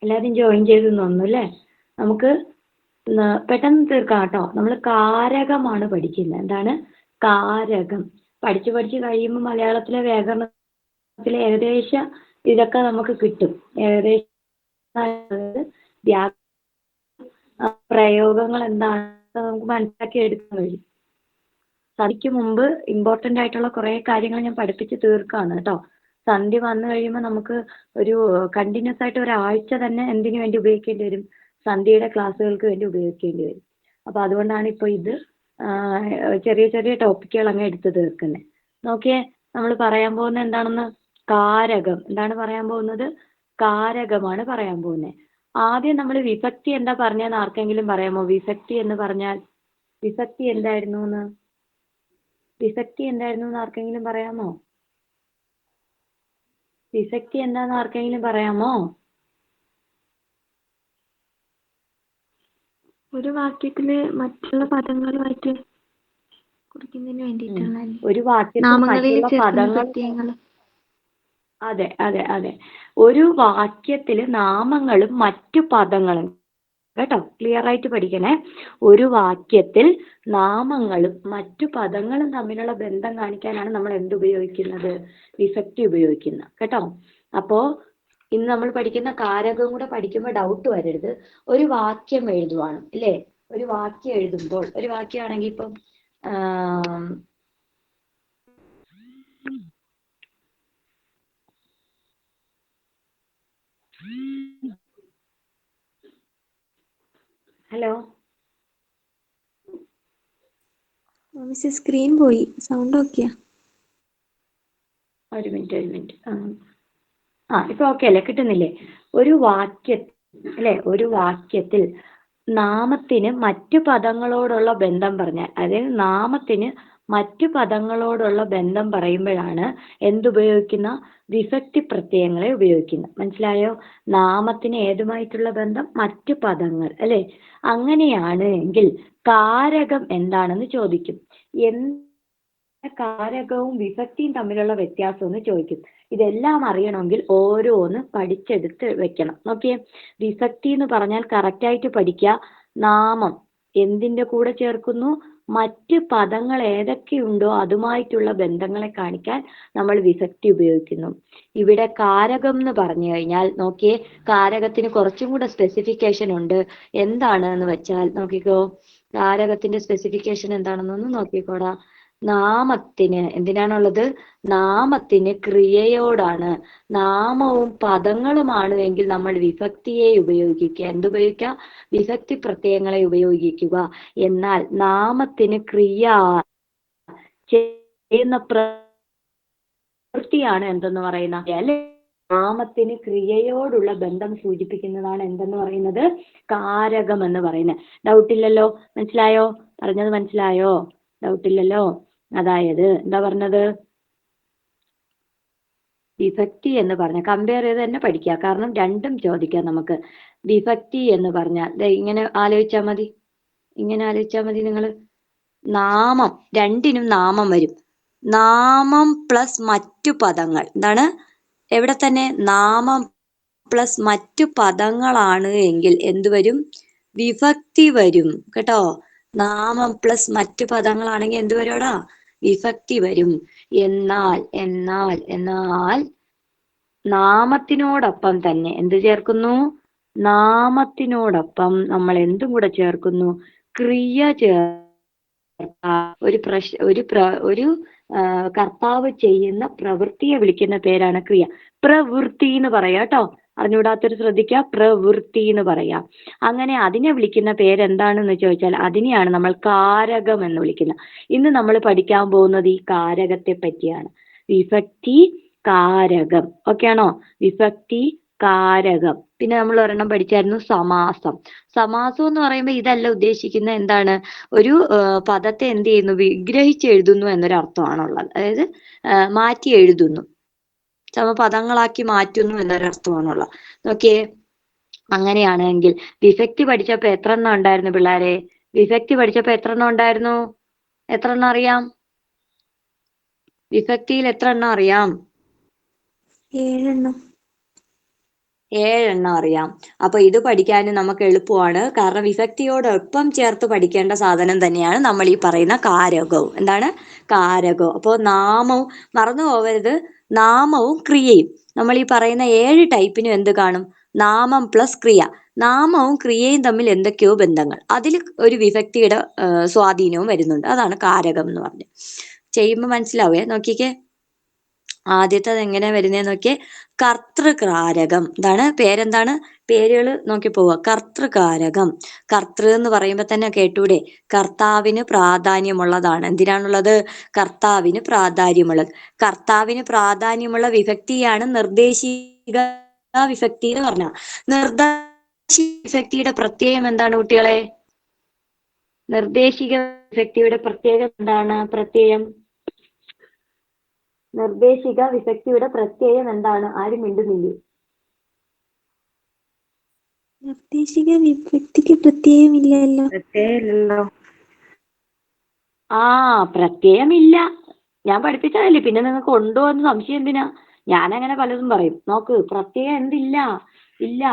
എല്ലാവരും ജോയിൻ ചെയ്തു തോന്നുന്നു അല്ലേ? നമുക്ക് പെട്ടെന്ന് തീർക്കാം കേട്ടോ. നമ്മൾ കാരകമാണ് പഠിക്കുന്നത്. എന്താണ് കാരകം? പഠിച്ച് കഴിയുമ്പോൾ മലയാളത്തിലെ വ്യാകരണത്തിലെ ഏകദേശം ഇതൊക്കെ നമുക്ക് കിട്ടും. ഏകദേശം പ്രയോഗങ്ങൾ എന്താണെന്ന് നമുക്ക് മനസ്സിലാക്കി എടുക്കാൻ കഴിയും. സന്ധ്യയ്ക്ക് മുമ്പ് ഇമ്പോർട്ടൻ്റ് ആയിട്ടുള്ള കുറേ കാര്യങ്ങൾ ഞാൻ പഠിപ്പിച്ച് തീർക്കാണ് കേട്ടോ. സന്ധ്യ വന്നു കഴിയുമ്പോൾ നമുക്ക് ഒരു കണ്ടിന്യൂസ് ആയിട്ട് ഒരാഴ്ച തന്നെ എന്തിനു വേണ്ടി ഉപയോഗിക്കേണ്ടി വരും? സന്ധ്യയുടെ ക്ലാസ്സുകൾക്ക് വേണ്ടി ഉപയോഗിക്കേണ്ടി വരും. അപ്പോൾ അതുകൊണ്ടാണ് ഇപ്പോൾ ഇത് ചെറിയ ചെറിയ ടോപ്പിക്കുകൾ അങ്ങ് എടുത്ത് തീർക്കുന്നത്. നോക്കിയേ, നമ്മൾ പറയാൻ പോകുന്നത് എന്താണെന്ന്? കാരകം. എന്താണ് പറയാൻ പോകുന്നത്? കാരകമാണ് പറയാൻ പോകുന്നത്. ആദ്യം നമ്മൾ വിഭക്തി എന്താ പറഞ്ഞതെന്ന് ആർക്കെങ്കിലും പറയാമോ? വിഭക്തി എന്ന് പറഞ്ഞാൽ വിഭക്തി എന്തായിരുന്നു എന്ന്? വിഭക്തി എന്തായിരുന്നു എന്ന് ആർക്കെങ്കിലും പറയാമോ? വിഭക്തി എന്താന്ന് ആർക്കെങ്കിലും പറയാമോ? ഒരു വാക്യത്തില് മറ്റുള്ള പദങ്ങളുമായിട്ട് കുറിക്കുന്നതിന് വേണ്ടിയിട്ടുള്ള ഒരു വാക്യത്തിൽ മറ്റുള്ള പദങ്ങൾ. അതെ അതെ അതെ, ഒരു വാക്യത്തിൽ നാമങ്ങളും മറ്റു പദങ്ങളും, കേട്ടോ, ക്ലിയർ ആയിട്ട് പഠിക്കണേ. ഒരു വാക്യത്തിൽ നാമങ്ങളും മറ്റു പദങ്ങളും തമ്മിലുള്ള ബന്ധം കാണിക്കാനാണ് നമ്മൾ എന്ത് ഉപയോഗിക്കുന്നത്? വിഭക്തി ഉപയോഗിക്കുന്നത്, കേട്ടോ. അപ്പോൾ ഇന്ന് നമ്മൾ പഠിക്കുന്ന കാരകം കൂടെ പഠിക്കുമ്പോൾ ഡൗട്ട് വരരുത്. ഒരു വാക്യം എഴുതുവാണ് അല്ലേ? ഒരു വാക്യം എഴുതുമ്പോൾ, ഒരു വാക്യമാണെങ്കിൽ ഇപ്പം ഹലോ, മിസ് സ്ക്രീൻ പോയി, സൗണ്ട് ഓക്കെയാ? ഒരു മിനിറ്റ്. ഇപ്പൊ ഓക്കെ അല്ലേ? കിട്ടുന്നില്ലേ? ഒരു വാക്യത്തിൽ അല്ലെ, ഒരു വാക്യത്തിൽ നാമത്തിന് മറ്റു പദങ്ങളോടുള്ള ബന്ധം പറഞ്ഞാൽ, അതായത് നാമത്തിന് മറ്റു പദങ്ങളോടുള്ള ബന്ധം പറയുമ്പോഴാണ് എന്തുപയോഗിക്കുന്ന? വിഭക്തി പ്രത്യയങ്ങളെ ഉപയോഗിക്കുന്നത്. മനസ്സിലായോ? നാമത്തിന് ഏതുമായിട്ടുള്ള ബന്ധം? മറ്റു പദങ്ങൾ അല്ലെ. അങ്ങനെയാണ് എങ്കിൽ കാരകം എന്താണെന്ന് ചോദിക്കും. കാരകവും വിഭക്തിയും തമ്മിലുള്ള വ്യത്യാസം എന്ന് ചോദിക്കും. ഇതെല്ലാം അറിയണമെങ്കിൽ ഓരോന്ന് പഠിച്ചെടുത്ത് വെക്കണം. നോക്കിയേ, വിഭക്തി എന്ന് പറഞ്ഞാൽ കറക്റ്റായിട്ട് പഠിക്കുക. നാമം എന്തിൻ്റെ കൂടെ ചേർക്കുന്നു? മറ്റ് പദങ്ങൾ ഏതൊക്കെയുണ്ടോ അതുമായിട്ടുള്ള ബന്ധങ്ങളെ കാണിക്കാൻ നമ്മൾ വിഭക്തി ഉപയോഗിക്കുന്നു. ഇവിടെ കാരകം എന്ന് പറഞ്ഞു കഴിഞ്ഞാൽ നോക്കിയേ, കാരകത്തിന് കുറച്ചും കൂടെ സ്പെസിഫിക്കേഷൻ ഉണ്ട്. എന്താണ് എന്ന് വെച്ചാൽ നോക്കിക്കോ, കാരകത്തിന്റെ സ്പെസിഫിക്കേഷൻ എന്താണെന്നൊന്ന് നോക്കിക്കോടാ. നാമത്തിന് എന്തിനാണുള്ളത്? നാമത്തിന് ക്രിയയോടാണ്. നാമവും പദങ്ങളുമാണ് എങ്കിൽ നമ്മൾ വിഭക്തിയെ ഉപയോഗിക്കുക. എന്തുപയോഗിക്കുക? വിഭക്തി പ്രത്യയങ്ങളെ ഉപയോഗിക്കുക. എന്നാൽ നാമത്തിന് ക്രിയ ചെയ്യുന്ന പ്രവൃത്തിയാണ് എന്തെന്ന് പറയുന്നത് അല്ലെ? നാമത്തിന് ക്രിയയോടുള്ള ബന്ധം സൂചിപ്പിക്കുന്നതാണ് എന്തെന്ന് പറയുന്നത്? കാരകം എന്ന് പറയുന്നത്. ഡൗട്ടില്ലല്ലോ? മനസ്സിലായോ? പറഞ്ഞത് മനസ്സിലായോ? ഡൗട്ടില്ലല്ലോ? അതായത് എന്താ പറഞ്ഞത്? വിഭക്തി എന്ന് പറഞ്ഞ കമ്പയർ ചെയ്ത് തന്നെ പഠിക്കുക. കാരണം രണ്ടും ചോദിക്കാം നമുക്ക്. വിഭക്തി എന്ന് പറഞ്ഞാൽ ഇങ്ങനെ ആലോചിച്ചാൽ മതി. ഇങ്ങനെ ആലോചിച്ചാൽ മതി നിങ്ങൾ. നാമം, രണ്ടിനും നാമം വരും. നാമം പ്ലസ് മറ്റു പദങ്ങൾ. എന്താണ്? എവിടെ തന്നെ നാമം പ്ലസ് മറ്റു പദങ്ങളാണ് എങ്കിൽ എന്ത് വരും? വിഭക്തി വരും, കേട്ടോ. നാമം പ്ലസ് മറ്റു പദങ്ങളാണെങ്കിൽ എന്ത് വരുമോടാ? വിഭക്തി വരും. എന്നാൽ നാമത്തിനോടൊപ്പം തന്നെ എന്ത് ചേർക്കുന്നു? നാമത്തിനോടൊപ്പം നമ്മൾ എന്തും കൂടെ ചേർക്കുന്നു? ക്രിയ ഒരു കർത്താവ് ചെയ്യുന്ന പ്രവൃത്തിയെ വിളിക്കുന്ന പേരാണ് ക്രിയ. പ്രവൃത്തി എന്ന് പറയാ കേട്ടോ. അറിഞ്ഞുകൂടാത്തൊരു ശ്രദ്ധിക്കുക, പ്രവൃത്തി എന്ന് പറയാം. അങ്ങനെ അതിനെ വിളിക്കുന്ന പേരെന്താണെന്ന് ചോദിച്ചാൽ അതിനെയാണ് നമ്മൾ കാരകം എന്ന് വിളിക്കുന്നത്. ഇന്ന് നമ്മൾ പഠിക്കാൻ പോകുന്നത് ഈ കാരകത്തെ പറ്റിയാണ്. വിഭക്തി, കാരകം. ഓക്കെ ആണോ? വിഭക്തി, കാരകം. പിന്നെ നമ്മൾ ഒരെണ്ണം പഠിച്ചായിരുന്നു, സമാസം. സമാസം എന്ന് പറയുമ്പോൾ ഇതല്ല ഉദ്ദേശിക്കുന്ന എന്താണ്? ഒരു പദത്തെ എന്ത് ചെയ്യുന്നു? വിഗ്രഹിച്ച് എഴുതുന്നു എന്നൊരർത്ഥമാണുള്ളത്. അതായത് മാറ്റി എഴുതുന്നു, സമപദങ്ങളാക്കി മാറ്റുന്നു എന്നൊരർത്ഥമാണുള്ളത്. നോക്കിയേ, അങ്ങനെയാണെങ്കിൽ വിഭക്തി പഠിച്ചപ്പോ എത്ര എണ്ണം ഉണ്ടായിരുന്നു പിള്ളേരെ? വിഭക്തി പഠിച്ചപ്പോ എത്ര എണ്ണം ഉണ്ടായിരുന്നു? എത്ര എണ്ണം അറിയാം? വിഭക്തിയിൽ എത്ര എണ്ണം അറിയാം? 7 എണ്ണം. 7 അറിയാം. അപ്പൊ ഇത് പഠിക്കാൻ നമുക്ക് എളുപ്പമാണ്. കാരണം വിഭക്തിയോടൊപ്പം ചേർത്ത് പഠിക്കേണ്ട സാധനം തന്നെയാണ് നമ്മൾ ഈ പറയുന്ന കാരകവും. എന്താണ്? കാരകവും. അപ്പോൾ നാമവും മറന്നു പോകരുത്. നാമവും ക്രിയയും. നമ്മൾ ഈ പറയുന്ന 7 ടൈപ്പിനും എന്ത് കാണും? നാമം പ്ലസ് ക്രിയ. നാമവും ക്രിയയും തമ്മിൽ എന്തൊക്കെയോ ബന്ധങ്ങൾ. അതിൽ ഒരു വിഭക്തിയുടെ സ്വാധീനവും വരുന്നുണ്ട്. അതാണ് കാരകം എന്ന് പറഞ്ഞത്. ചെയ്യുമ്പോൾ മനസ്സിലാവേ. നോക്കിക്കേ. ആദ്യത്തത് എങ്ങനെയാ വരുന്നേന്ന് നോക്കിയേ. കർത്തൃകാരകം. എന്താണ്? പേരെന്താണ്? പേരുകൾ നോക്കി പോവുക. കർത്തൃകാരകം. കർത്തൃ എന്ന് പറയുമ്പോ തന്നെ കേട്ടൂടെ? കർത്താവിന് പ്രാധാന്യമുള്ളതാണ്. എന്തിനാണുള്ളത്? കർത്താവിന് പ്രാധാന്യമുള്ളത്. കർത്താവിന് പ്രാധാന്യമുള്ള വിഭക്തിയാണ് നിർദ്ദേശിക വിഭക്തി എന്ന് പറഞ്ഞ. നിർദ്ദേശിക വിഭക്തിയുടെ പ്രത്യയം എന്താണ് കുട്ടികളെ? നിർദ്ദേശിക വിഭക്തിയുടെ പ്രത്യേകം എന്താണ്? പ്രത്യയം. നിർദ്ദേശിക വിഭക്തിയുടെ പ്രത്യയം എന്താണ്? ആരും മിണ്ടുന്നില്ലേ? നിർദ്ദേശിക വിഭക്തിക്ക് പ്രത്യയമില്ലല്ലോ. പ്രത്യേകമില്ലല്ലോ. ആ, പ്രത്യയമില്ല. ഞാൻ പഠിപ്പിച്ചതല്ലേ, പിന്നെ നിങ്ങൾക്ക് ഉണ്ടോ എന്ന് സംശയം എന്തിനാ? ഞാനങ്ങനെ പലതും പറയും. നോക്ക്, പ്രത്യയം എന്തില്ല? ഇല്ല.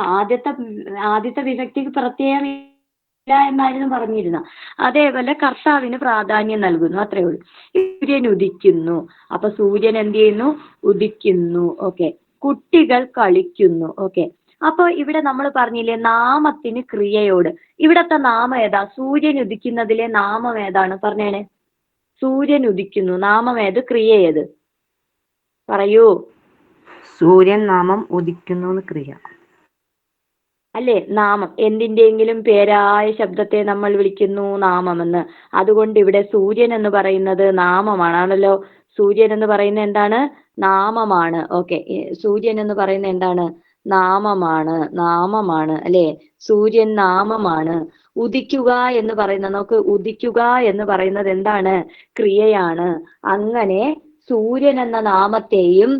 ആദ്യത്തെ വിഭക്തിക്ക് പ്രത്യയം ഇല്ല എന്നായിരുന്നു പറഞ്ഞിരുന്ന. അതേപോലെ കർത്താവിന് പ്രാധാന്യം നൽകുന്നു, അത്രേ ഉള്ളൂ. സൂര്യൻ ഉദിക്കുന്നു. അപ്പൊ സൂര്യൻ എന്ത് ചെയ്യുന്നു? ഉദിക്കുന്നു. ഓക്കെ. കുട്ടികൾ കളിക്കുന്നു. ഓക്കെ. അപ്പൊ ഇവിടെ നമ്മൾ പറഞ്ഞില്ലേ നാമത്തിന് ക്രിയയോട്. ഇവിടത്തെ നാമം ഏതാ? സൂര്യൻ ഉദിക്കുന്നതിലെ നാമം ഏതാണ്? പറഞ്ഞേണേ. സൂര്യൻ ഉദിക്കുന്നു. നാമം ഏത്? ക്രിയ ഏത്? പറയൂ. സൂര്യൻ നാമം ഉദിക്കുന്നു ക്രിയ. അല്ലേ? നാമം എന്തിന്റെയെങ്കിലും പേരായ ശബ്ദത്തെ നമ്മൾ വിളിക്കുന്നു നാമമെന്ന്. അതുകൊണ്ട് ഇവിടെ സൂര്യൻ എന്ന് പറയുന്നത് നാമമാണല്ലോ. സൂര്യൻ എന്ന് പറയുന്നത് എന്താണ്? നാമമാണ്. ഓക്കെ. സൂര്യൻ എന്ന് പറയുന്നത് എന്താണ്? നാമമാണ്. നാമമാണ് അല്ലേ? സൂര്യൻ നാമമാണ്. ഉദിക്കുക എന്ന് പറയുന്നത്, നമുക്ക് ഉദിക്കുക എന്ന് പറയുന്നത് എന്താണ്? ക്രിയയാണ്. അങ്ങനെ സൂര്യൻ എന്ന നാമത്തെയും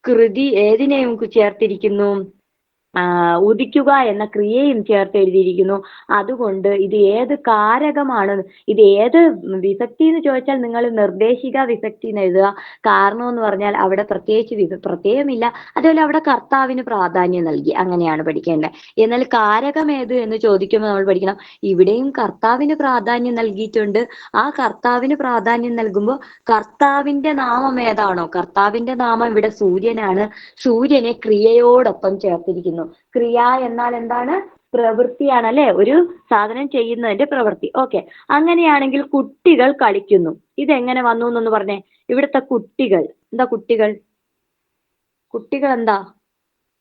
കൃതി ഏതിനെയും ചേർത്തിരിക്കുന്നു? ഉദിക്കുക എന്ന ക്രിയയും ചേർത്ത് എഴുതിയിരിക്കുന്നു. അതുകൊണ്ട് ഇത് ഏത് കാരകമാണ്? ഇത് ഏത് വിഭക്തി എന്ന് ചോദിച്ചാൽ നിങ്ങൾ നിർദ്ദേശിക വിഭക്തി എന്ന് എഴുതുക. കാരണം എന്ന് പറഞ്ഞാൽ അവിടെ പ്രത്യേകിച്ച് പ്രത്യയമില്ല. അതുപോലെ അവിടെ കർത്താവിന് പ്രാധാന്യം നൽകി. അങ്ങനെയാണ് പഠിക്കേണ്ടത്. എന്നാൽ കാരകം ഏത് എന്ന് ചോദിക്കുമ്പോൾ നമ്മൾ പഠിക്കണം, ഇവിടെയും കർത്താവിന് പ്രാധാന്യം നൽകിയിട്ടുണ്ട്. ആ കർത്താവിന് പ്രാധാന്യം നൽകുമ്പോൾ കർത്താവിന്റെ നാമം ഏതാണോ? കർത്താവിന്റെ നാമം ഇവിടെ സൂര്യനാണ്. സൂര്യനെ ക്രിയയോടൊപ്പം ചേർത്തിരിക്കുന്നു. ക്രിയ എന്നാൽ എന്താണ്? പ്രവൃത്തിയാണ് അല്ലെ? ഒരു സാധനം ചെയ്യുന്നതിന്റെ പ്രവൃത്തി. ഓക്കെ. അങ്ങനെയാണെങ്കിൽ കുട്ടികൾ കളിക്കുന്നു. ഇതെങ്ങനെ വന്നു എന്നൊന്ന് പറഞ്ഞേ. ഇവിടുത്തെ കുട്ടികൾ എന്താ? കുട്ടികൾ കുട്ടികൾ എന്താ?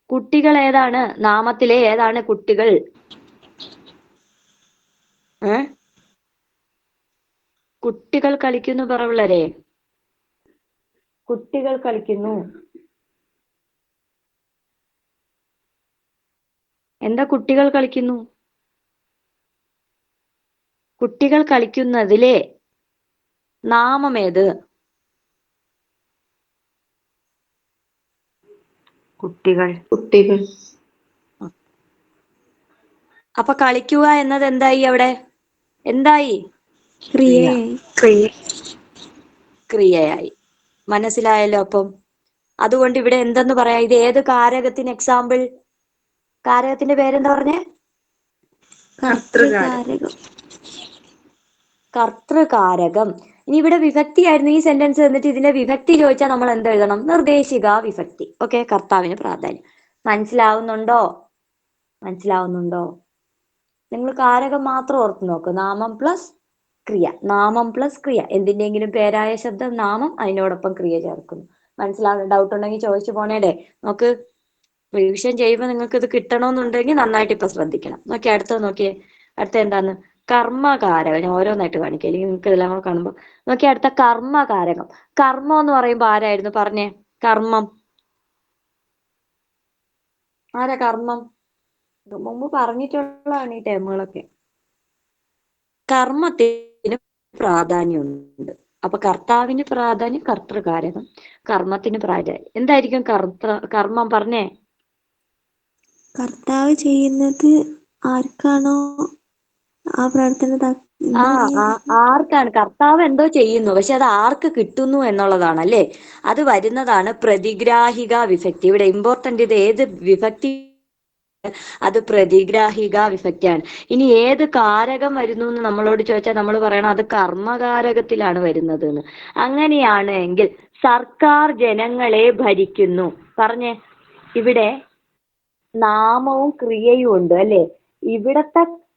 കുട്ടികൾ ഏതാണ്? നാമത്തിലെ ഏതാണ് കുട്ടികൾ? കുട്ടികൾ കളിക്കുന്നു പറവുള്ളരെ. കുട്ടികൾ കളിക്കുന്നു. എന്താ കുട്ടികൾ കളിക്കുന്നു? കുട്ടികൾ കളിക്കുന്നതിലെ നാമം ഏത്? കുട്ടികൾ. കുട്ടികൾ. അപ്പൊ കളിക്കുക എന്നത് എന്തായി അവിടെ? എന്തായി? ക്രിയയായി. മനസ്സിലായല്ലോ? അപ്പം അതുകൊണ്ട് ഇവിടെ എന്തെന്ന് പറയാം? ഇത് ഏത് കാരകത്തിന് എക്സാമ്പിൾ? കാരകത്തിന്റെ പേരെന്താ പറഞ്ഞേ? കർത്തൃകാരകം. ഇനി ഇവിടെ വിഭക്തി ആയിരുന്നു ഈ സെന്റൻസ് എന്നിട്ട് ഇതിന്റെ വിഭക്തി ചോദിച്ചാൽ നമ്മൾ എന്ത് എഴുതണം? നിർദ്ദേശിക വിഭക്തി. ഓക്കെ. കർത്താവിന് പ്രാധാന്യം. മനസ്സിലാവുന്നുണ്ടോ? മനസ്സിലാവുന്നുണ്ടോ? നിങ്ങൾ കാരകം മാത്രം ഓർത്ത് നോക്ക്. നാമം പ്ലസ് ക്രിയ. നാമം പ്ലസ് ക്രിയ. എന്തിന്റെങ്കിലും പേരായ ശബ്ദം നാമം, അതിനോടൊപ്പം ക്രിയ ചേർക്കുന്നു. മനസ്സിലാവുന്ന ഡൗട്ട് ഉണ്ടെങ്കിൽ ചോദിച്ചു പോണേടെ. നമുക്ക് റിവിഷൻ ചെയ്യുമ്പോൾ നിങ്ങൾക്ക് ഇത് കിട്ടണമെന്നുണ്ടെങ്കിൽ നന്നായിട്ട് ഇപ്പൊ ശ്രദ്ധിക്കണം. നോക്കി അടുത്തത് നോക്കിയേ. അടുത്ത എന്താന്ന്? കർമ്മകാരകം. ഞാൻ ഓരോന്നായിട്ട് കാണിക്കാം, അല്ലെങ്കിൽ നിങ്ങൾക്ക് ഇതെല്ലാം കൂടെ കാണുമ്പോൾ നോക്കി. അടുത്ത കർമ്മകാരകം. കർമ്മം എന്ന് പറയുമ്പോ ആരായിരുന്നു? പറഞ്ഞേ. കർമ്മം ആരാ? കർമ്മം മുമ്പ് പറഞ്ഞിട്ടുള്ളതാണ് ഈ ടേമുകളൊക്കെ. കർമ്മത്തിന് പ്രാധാന്യമുണ്ട്. അപ്പൊ കർത്താവിന് പ്രാധാന്യം കർത്തൃകാരകം, കർമ്മത്തിന് പ്രാധാന്യം. എന്തായിരിക്കും കർമ്മം? പറഞ്ഞേ. കർത്താവ് ചെയ്യുന്നത് ആർക്കാണോ ആ പ്രവർത്തന ആർക്കാണ്? കർത്താവ് എന്തോ ചെയ്യുന്നു, പക്ഷെ അത് ആർക്ക് കിട്ടുന്നു എന്നുള്ളതാണ് അല്ലേ? അത് വരുന്നതാണ് പ്രതിഗ്രാഹിക വിഭക്തി. ഇവിടെ ഇമ്പോർട്ടന്റ് ഇത് ഏത് വിഭക്തി അത് പ്രതിഗ്രാഹിക വിഭക്തിയാണ്. ഇനി ഏത് കാരകം വരുന്നു എന്ന് നമ്മളോട് ചോദിച്ചാൽ നമ്മൾ പറയണം അത് കർമ്മകാരകത്തിലാണ് വരുന്നത് എന്ന്. അങ്ങനെയാണ് എങ്കിൽ സർക്കാർ ജനങ്ങളെ ഭരിക്കുന്നു പറഞ്ഞേ. ഇവിടെ നാമവും ക്രിയയും ഉണ്ട് അല്ലെ.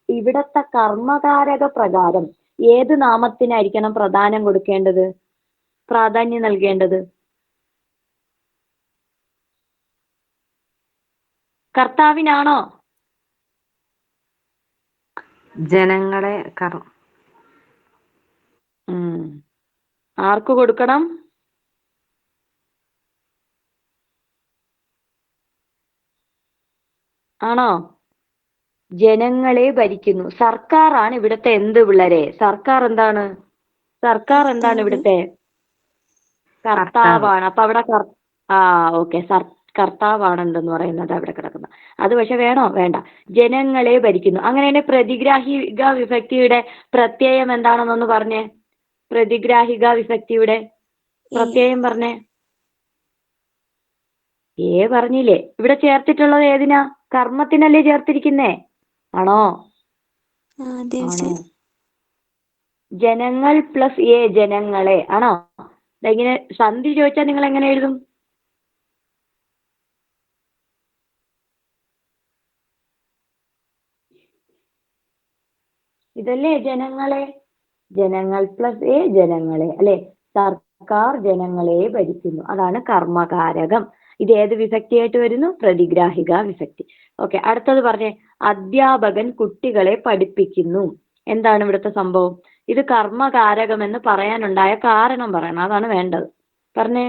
ഇവിടത്തെ കർമ്മകാരക പ്രകാരം ഏത് നാമത്തിനായിരിക്കണം പ്രാധാന്യം നൽകേണ്ടത്? കർത്താവിനാണോ? ജനങ്ങളെ ആർക്ക് കൊടുക്കണം? ആണോ? ജനങ്ങളെ ഭരിക്കുന്നു. സർക്കാരാണ് ഇവിടുത്തെ എന്ത് പിള്ളേരെ? സർക്കാർ എന്താണ് ഇവിടുത്തെ? കർത്താവാണ്. അപ്പൊ അവിടെ ഓക്കെ, കർത്താവാണ് എന്തെന്ന് പറയുന്നത് അവിടെ കിടക്കുന്നത്. അത് പക്ഷെ വേണോ? വേണ്ട. ജനങ്ങളെ ഭരിക്കുന്നു. അങ്ങനെ പ്രതിഗ്രാഹിക വിഭക്തിയുടെ പ്രത്യയം എന്താണെന്നൊന്ന് പറഞ്ഞേ. പ്രതിഗ്രാഹിക വിഭക്തിയുടെ പ്രത്യയം പറഞ്ഞേ. പറഞ്ഞില്ലേ? ഇവിടെ ചേർത്തിട്ടുള്ളത് ഏതിനാ? കർമ്മത്തിനല്ലേ ചേർത്തിരിക്കുന്നേ? ആണോ? ജനങ്ങൾ പ്ലസ് ജനങ്ങളെ ആണോ? ഇങ്ങനെ സന്ധി ചോദിച്ചാൽ നിങ്ങൾ എങ്ങനെ എഴുതും? ഇതല്ലേ ജനങ്ങളെ? ജനങ്ങൾ പ്ലസ് ജനങ്ങളെ അല്ലെ. സർക്കാർ ജനങ്ങളെ ഭരിക്കുന്നു. അതാണ് കർമ്മകാരകം. ഇത് ഏത് വിഭക്തിയായിട്ട് വരുന്നു? പ്രതിഗ്രാഹിക വിഭക്തി. ഓക്കെ, അടുത്തത് പറഞ്ഞേ. അധ്യാപകൻ കുട്ടികളെ പഠിപ്പിക്കുന്നു. എന്താണ് ഇവിടുത്തെ സംഭവം? ഇത് കർമ്മകാരകമെന്ന് പറയാനുണ്ടായ കാരണം പറയണം. അതാണ് വേണ്ടത്. പറഞ്ഞേ.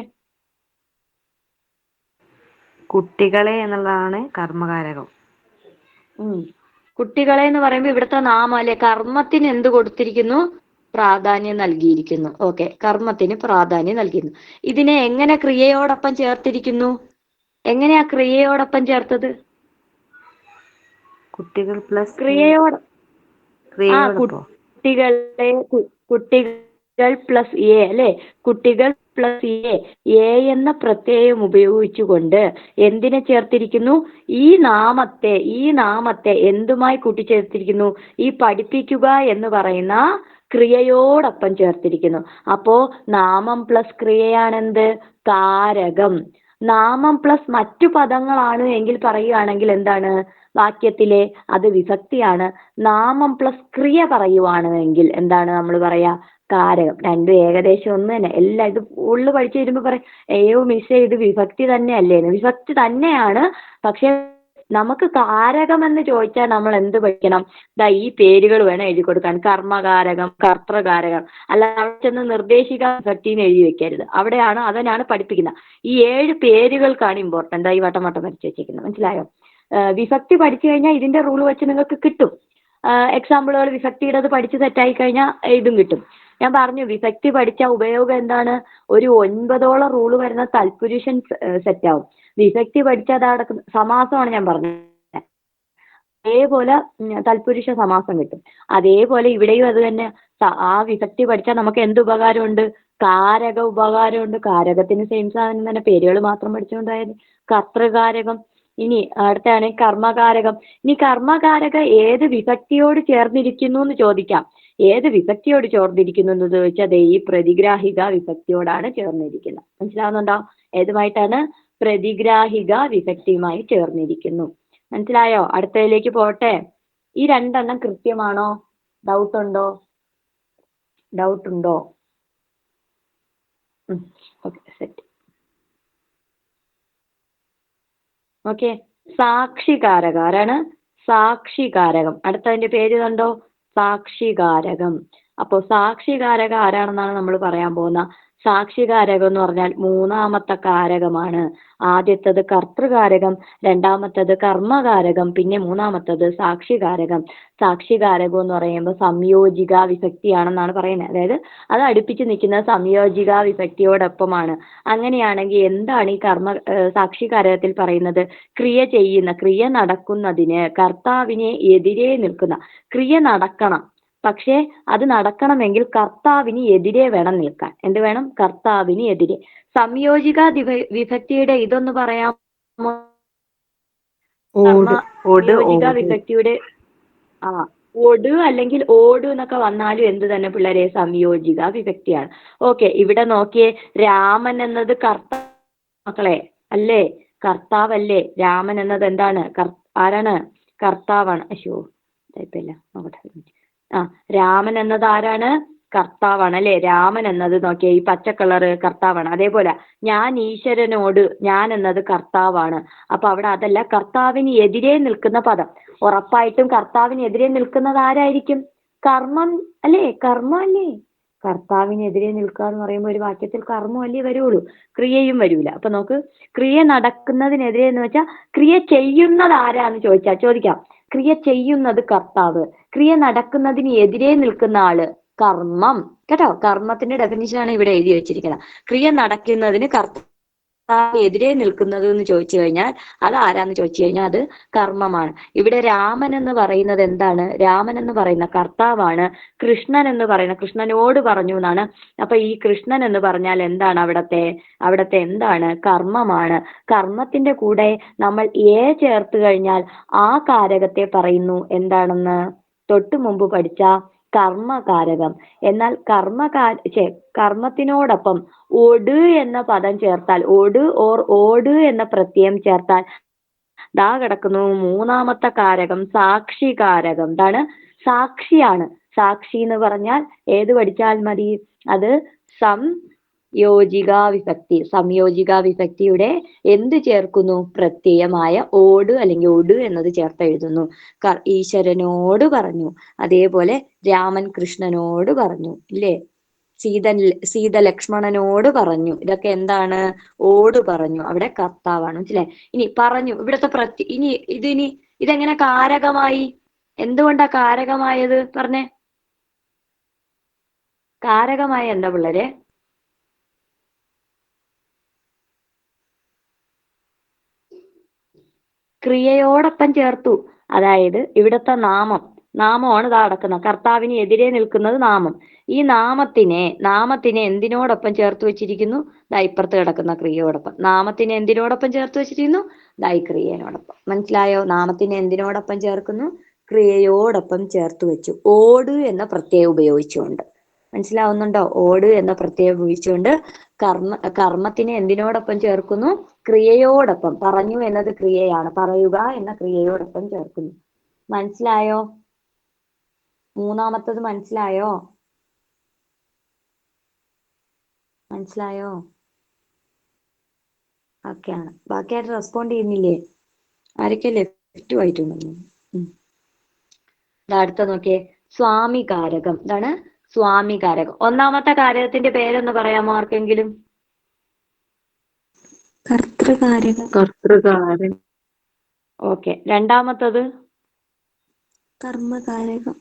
കുട്ടികളെ എന്നുള്ളതാണ് കർമ്മകാരകം. കുട്ടികളെ എന്ന് പറയുമ്പോൾ ഇവിടുത്തെ നാമം അല്ലെ. കർമ്മത്തിന് എന്ത് കൊടുത്തിരിക്കുന്നു? പ്രാധാന്യം നൽകിയിരിക്കുന്നു. ഓക്കെ, കർമ്മത്തിന് പ്രാധാന്യം നൽകിയിരുന്നു. ഇതിനെ എങ്ങനെ ക്രിയയോടൊപ്പം ചേർത്തിരിക്കുന്നു? എങ്ങനെയാ ക്രിയയോടൊപ്പം ചേർത്തത്? കുട്ടികൾ പ്ലസ് കുട്ടികൾ പ്ലസ് അല്ലെ. കുട്ടികൾ പ്ലസ് എന്ന പ്രത്യയം ഉപയോഗിച്ചുകൊണ്ട് എന്തിനെ ചേർത്തിരിക്കുന്നു? ഈ നാമത്തെ എന്തുമായി കൂട്ടിച്ചേർത്തിരിക്കുന്നു? ഈ പഠിപ്പിക്കുക എന്ന് പറയുന്ന ക്രിയയോടൊപ്പം ചേർത്തിരിക്കുന്നു. അപ്പോ നാമം പ്ലസ് ക്രിയയാണെന്ത്? കാരകം. നാമം പ്ലസ് മറ്റു പദങ്ങളാണ് എങ്കിൽ പറയുകയാണെങ്കിൽ എന്താണ് വാക്യത്തിലെ? അത് വിഭക്തിയാണ്. നാമം പ്ലസ് ക്രിയ പറയുവാണ് എങ്കിൽ എന്താണ് നമ്മൾ പറയാ? കാരകം. രണ്ടും ഏകദേശം ഒന്ന് തന്നെ. എല്ലാം ഇത് ഉള്ളു പഠിച്ചു വരുമ്പോ പറയും മിസ്സേ ഇത് വിഭക്തി തന്നെ അല്ലേന്ന്. വിഭക്തി തന്നെയാണ്. പക്ഷെ നമുക്ക് കാരകം എന്ന് ചോദിച്ചാൽ നമ്മൾ എന്ത് പഠിക്കണം? ഈ പേരുകൾ വേണം എഴുതി കൊടുക്കാൻ. കർമ്മകാരകം, കർത്തൃകാരകം. അല്ല അവിടെ ചെന്ന് നിർദ്ദേശിക വിഭക്തിന്ന് എഴുതി വെക്കരുത്. അതിനാണ് പഠിപ്പിക്കുന്നത്. ഈ 7 പേരുകൾക്കാണ് ഇമ്പോർട്ടന്റ്. ഈ വട്ടം വരച്ച് വെച്ചിരിക്കുന്നത്. മനസ്സിലായോ? വിഭക്തി പഠിച്ചു കഴിഞ്ഞാൽ ഇതിന്റെ റൂൾ വെച്ച് നിങ്ങൾക്ക് കിട്ടും. എക്സാമ്പിളുകൾ വിഭക്തിയുടേത് പഠിച്ച് സെറ്റായി കഴിഞ്ഞാൽ ഇതും കിട്ടും. ഞാൻ പറഞ്ഞു വിഭക്തി പഠിച്ച ഉപയോഗം എന്താണ്? ഒരു 9ഓളം റൂള് വരുന്ന തൽപുരുഷൻ സെറ്റാവും. വിഭക്തി പഠിച്ചാൽ സമാസമാണ് ഞാൻ പറഞ്ഞത്. അതേപോലെ തൽപുരുഷ സമാസം കിട്ടും. അതേപോലെ ഇവിടെയും അത് തന്നെ. ആ വിഭക്തി പഠിച്ചാൽ നമുക്ക് എന്ത് ഉപകാരമുണ്ട്? കാരക ഉപകാരമുണ്ട്. കാരകത്തിന് സെയിം സാധനം തന്നെ, പേരുകൾ മാത്രം പഠിച്ചുകൊണ്ടായാലും. കർത്തൃകാരകം. ഇനി അടുത്താണ് കർമ്മകാരകം. ഇനി കർമ്മകാരക ഏത് വിഭക്തിയോട് ചേർന്നിരിക്കുന്നു എന്ന് ചോദിക്കാം. ഏത് വിഭക്തിയോട് ചേർന്നിരിക്കുന്നു എന്ന് ചോദിച്ചാൽ ഈ പ്രതിഗ്രാഹിക വിഭക്തിയോടാണ് ചേർന്നിരിക്കുന്നത്. മനസ്സിലാവുന്നുണ്ടോ? ഏതുമായിട്ടാണ്? പ്രതിഗ്രാഹിക വിഭക്തിയുമായി ചേർന്നിരിക്കുന്നു. മനസ്സിലായോ? അടുത്തതിലേക്ക് പോട്ടെ. ഈ 2 എണ്ണം കൃത്യമാണോ? ഡൗട്ട് ഉണ്ടോ? Okay, set. ഓക്കെ, സാക്ഷികാരകം. ആരാണ്? സാക്ഷികാരകം. അടുത്തതിന്റെ പേര് കണ്ടോ? സാക്ഷികാരകം. അപ്പോ സാക്ഷികാരകം ആരാണെന്നാണ് നമ്മൾ പറയാൻ പോകുന്ന. സാക്ഷികാരകം എന്ന് പറഞ്ഞാൽ 3ാമത്തെ കാരകമാണ്. ആദ്യത്തത് കർത്തൃകാരകം, 2ാമത്തത് കർമ്മകാരകം, പിന്നെ 3ാമത്തത് സാക്ഷികാരകം. സാക്ഷികാരകം എന്ന് പറയുമ്പോൾ സംയോജിക വിഭക്തിയാണെന്നാണ് പറയുന്നത്. അതായത് അത് അടുപ്പിച്ച് നിൽക്കുന്നത് സംയോജിക വിഭക്തിയോടൊപ്പമാണ്. അങ്ങനെയാണെങ്കിൽ എന്താണ് ഈ സാക്ഷികാരകത്തിൽ പറയുന്നത്? ക്രിയ നടക്കുന്നതിന് കർത്താവിനെ എതിരെ നിൽക്കുന്ന ക്രിയ നടക്കണം. പക്ഷേ അത് നടക്കണമെങ്കിൽ കർത്താവിന് എതിരെ വേണം നിൽക്കാൻ. എന്ത് വേണം? കർത്താവിന് എതിരെ. സംയോജിക വിഭക്തിയുടെ ഇതൊന്ന് പറയാമോ? ഓട് ഓട് കർമ്മയോജിക ഓട് വിഭക്തിയുടെ ആ ഒട് അല്ലെങ്കിൽ ഓട് എന്നൊക്കെ വന്നാലും എന്ത് തന്നെ പിള്ളേരെ സംയോജിക വിഭക്തിയാണ്. ഓക്കെ, ഇവിടെ നോക്കിയേ, രാമൻ എന്നത് മക്കളെ അല്ലേ, കർത്താവല്ലേ? രാമൻ എന്നത് എന്താണ്? ആരാണ്? കർത്താവാണ്. അയ്യോ ഇതായിപ്പല്ല, നോക്കട്ടെ ഒരു minute. ആ രാമൻ എന്നത് ആരാണ്? കർത്താവാണ് അല്ലേ? രാമൻ എന്നത് നോക്കിയേ, ഈ പച്ച കളറ് കർത്താവാണ്. അതേപോലെ ഞാൻ ഈശ്വരനോട്, ഞാൻ എന്നത് കർത്താവാണ്. അപ്പൊ അവിടെ അതല്ല, കർത്താവിന് എതിരെ നിൽക്കുന്ന പദം. ഉറപ്പായിട്ടും കർത്താവിന് എതിരെ നിൽക്കുന്നത് ആരായിരിക്കും? കർമ്മം അല്ലേ? കർമ്മം അല്ലേ? കർത്താവിനെതിരെ നിൽക്കുക എന്ന് പറയുമ്പോൾ ഒരു വാക്യത്തിൽ കർമ്മം അല്ലേ വരുള്ളൂ, ക്രിയയും വരൂല. അപ്പൊ നോക്ക്, ക്രിയ നടക്കുന്നതിനെതിരെ എന്ന് വെച്ചാൽ ക്രിയ ചെയ്യുന്നത് ആരാന്ന് ചോദിക്കാം. ക്രിയ ചെയ്യുന്നത് കർത്താവ്, ക്രിയ നടക്കുന്നതിന് എതിരെ നിൽക്കുന്ന ആള് കർമ്മം. കേട്ടോ, കർമ്മത്തിന്റെ ഡെഫിനിഷൻ ആണ് ഇവിടെ എഴുതി വെച്ചിരിക്കുന്നത്. ക്രിയ നടക്കുന്നതിന് എതിരെ നിൽക്കുന്നത് എന്ന് ചോദിച്ചു കഴിഞ്ഞാൽ അത് ആരാന്ന് ചോദിച്ചു കഴിഞ്ഞാൽ അത് കർമ്മമാണ്. ഇവിടെ രാമൻ എന്ന് പറയുന്നത് എന്താണ്? രാമൻ എന്ന് പറയുന്ന കർത്താവാണ്. കൃഷ്ണൻ എന്ന് പറയുന്ന, കൃഷ്ണനോട് പറഞ്ഞു എന്നാണ്. അപ്പൊ ഈ കൃഷ്ണൻ എന്ന് പറഞ്ഞാൽ എന്താണ്? അവിടത്തെ എന്താണ്? കർമ്മമാണ്. കർമ്മത്തിന്റെ കൂടെ നമ്മൾ ചേർത്ത് കഴിഞ്ഞാൽ ആ കാരകത്തെ പറയുന്നു എന്താണെന്ന് തൊട്ടു മുമ്പ് പഠിച്ച കർമ്മകാരകം. എന്നാൽ കർമ്മത്തിനോടൊപ്പം ഒട് എന്ന പദം ചേർത്താൽ, ഓട് എന്ന പ്രത്യയം ചേർത്താൽ ദാ കിടക്കുന്നു മൂന്നാമത്തെ കാരകം, സാക്ഷികാരകം. എന്താണ്? സാക്ഷിയാണ്. സാക്ഷി എന്ന് പറഞ്ഞാൽ ഏത് പഠിച്ചാൽ മതി? അത് സംയോജിക വിഭക്തിയുടെ എന്ത് ചേർക്കുന്നു? പ്രത്യയമായ ഓട് അല്ലെങ്കിൽ ഒട് എന്നത് ചേർത്ത് എഴുതുന്നു. ഈശ്വരനോട് പറഞ്ഞു, അതേപോലെ രാമൻ കൃഷ്ണനോട് പറഞ്ഞു, ഇല്ലേ? സീത ലക്ഷ്മണനോട് പറഞ്ഞു. ഇതൊക്കെ എന്താണ്? ഓട് പറഞ്ഞു. അവിടെ കർത്താവാണ്. മനസ്സിലെ? ഇനി പറഞ്ഞു ഇവിടത്തെ ഇതെങ്ങനെ കാരകമായി? എന്തുകൊണ്ടാ കാരകമായത്? പറഞ്ഞേ, കാരകമായ എന്താ പിള്ളേരെ? ക്രിയയോടൊപ്പം ചേർത്തു. അതായത് ഇവിടുത്തെ നാമമാണ് ഇതാ കിടക്കുന്നത്. കർത്താവിന് എതിരെ നിൽക്കുന്നത് നാമം. ഈ നാമത്തിനെ എന്തിനോടൊപ്പം ചേർത്ത് വെച്ചിരിക്കുന്നു? ദാ ഇപ്പുറത്ത് കിടക്കുന്ന ക്രിയയോടൊപ്പം. നാമത്തിനെ എന്തിനോടൊപ്പം ചേർത്ത് വെച്ചിരിക്കുന്നു? ദാ ഈ ക്രിയയോടൊപ്പം. മനസ്സിലായോ? നാമത്തിനെ എന്തിനോടൊപ്പം ചേർക്കുന്നു? ക്രിയയോടൊപ്പം ചേർത്ത് വെച്ചു, ഓട് എന്ന പ്രത്യയം ഉപയോഗിച്ചുകൊണ്ട്. മനസ്സിലാവുന്നുണ്ടോ? ഓട് എന്ന പ്രത്യയം ഉപയോഗിച്ചുകൊണ്ട് കർമ്മത്തിനെ എന്തിനോടൊപ്പം ചേർക്കുന്നു? ക്രിയയോടൊപ്പം. പറഞ്ഞു എന്നത് ക്രിയയാണ്, പറയുക എന്ന ക്രിയയോടൊപ്പം ചേർക്കുന്നു. മനസ്സിലായോ? മൂന്നാമത്തത് മനസ്സിലായോ? ഓക്കെയാണ്. ബാക്കി ആരും റെസ്പോണ്ട് ചെയ്യുന്നില്ലേ? ആരൊക്കെ ലെഫ്റ്റ് ആയിട്ടുണ്ടെന്ന്? അടുത്ത നോക്കിയേ, സ്വാമികാരകം. എന്താണ്? സ്വാമികാരകം. ഒന്നാമത്തെ കാരകത്തിന്റെ പേരൊന്ന് പറയാമോ ആർക്കെങ്കിലും? കർത്തൃകാരകം. ഓക്കെ. രണ്ടാമത്തത്? കർമ്മകാരകം.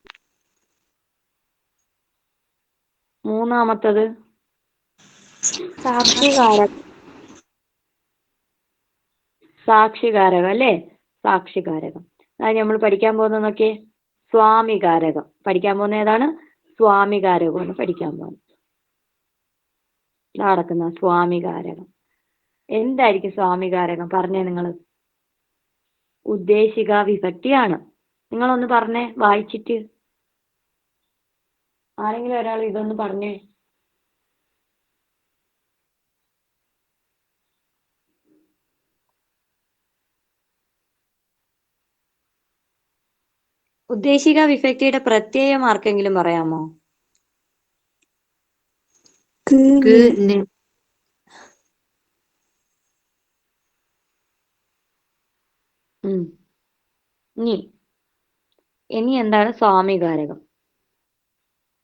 മൂന്നാമത്തത്? സാക്ഷികാരകം അല്ലേ? സാക്ഷികാരകം. അത് നമ്മൾ പഠിക്കാൻ പോകുന്നത് നോക്കിയേ, സ്വാമികാരകം. പഠിക്കാൻ പോകുന്ന ഏതാണ്? സ്വാമികാരകമാണ് പഠിക്കാൻ പോകുന്നത്. നടക്കുന്ന സ്വാമികാരകം. എന്തായിരിക്കും സ്വാമികാരകം? പറഞ്ഞേ നിങ്ങൾ. ഉദ്ദേശിക വിഭക്തിയാണ്. നിങ്ങളൊന്ന് പറഞ്ഞേ വായിച്ചിട്ട്. ആരെങ്കിലും ഒരാൾ ഇതൊന്ന് പറഞ്ഞേ. ഉദ്ദേശിക വിഭക്തിയുടെ പ്രത്യയം ആർക്കെങ്കിലും പറയാമോ? ഇനി എന്താണ് സ്വാമികാരകം?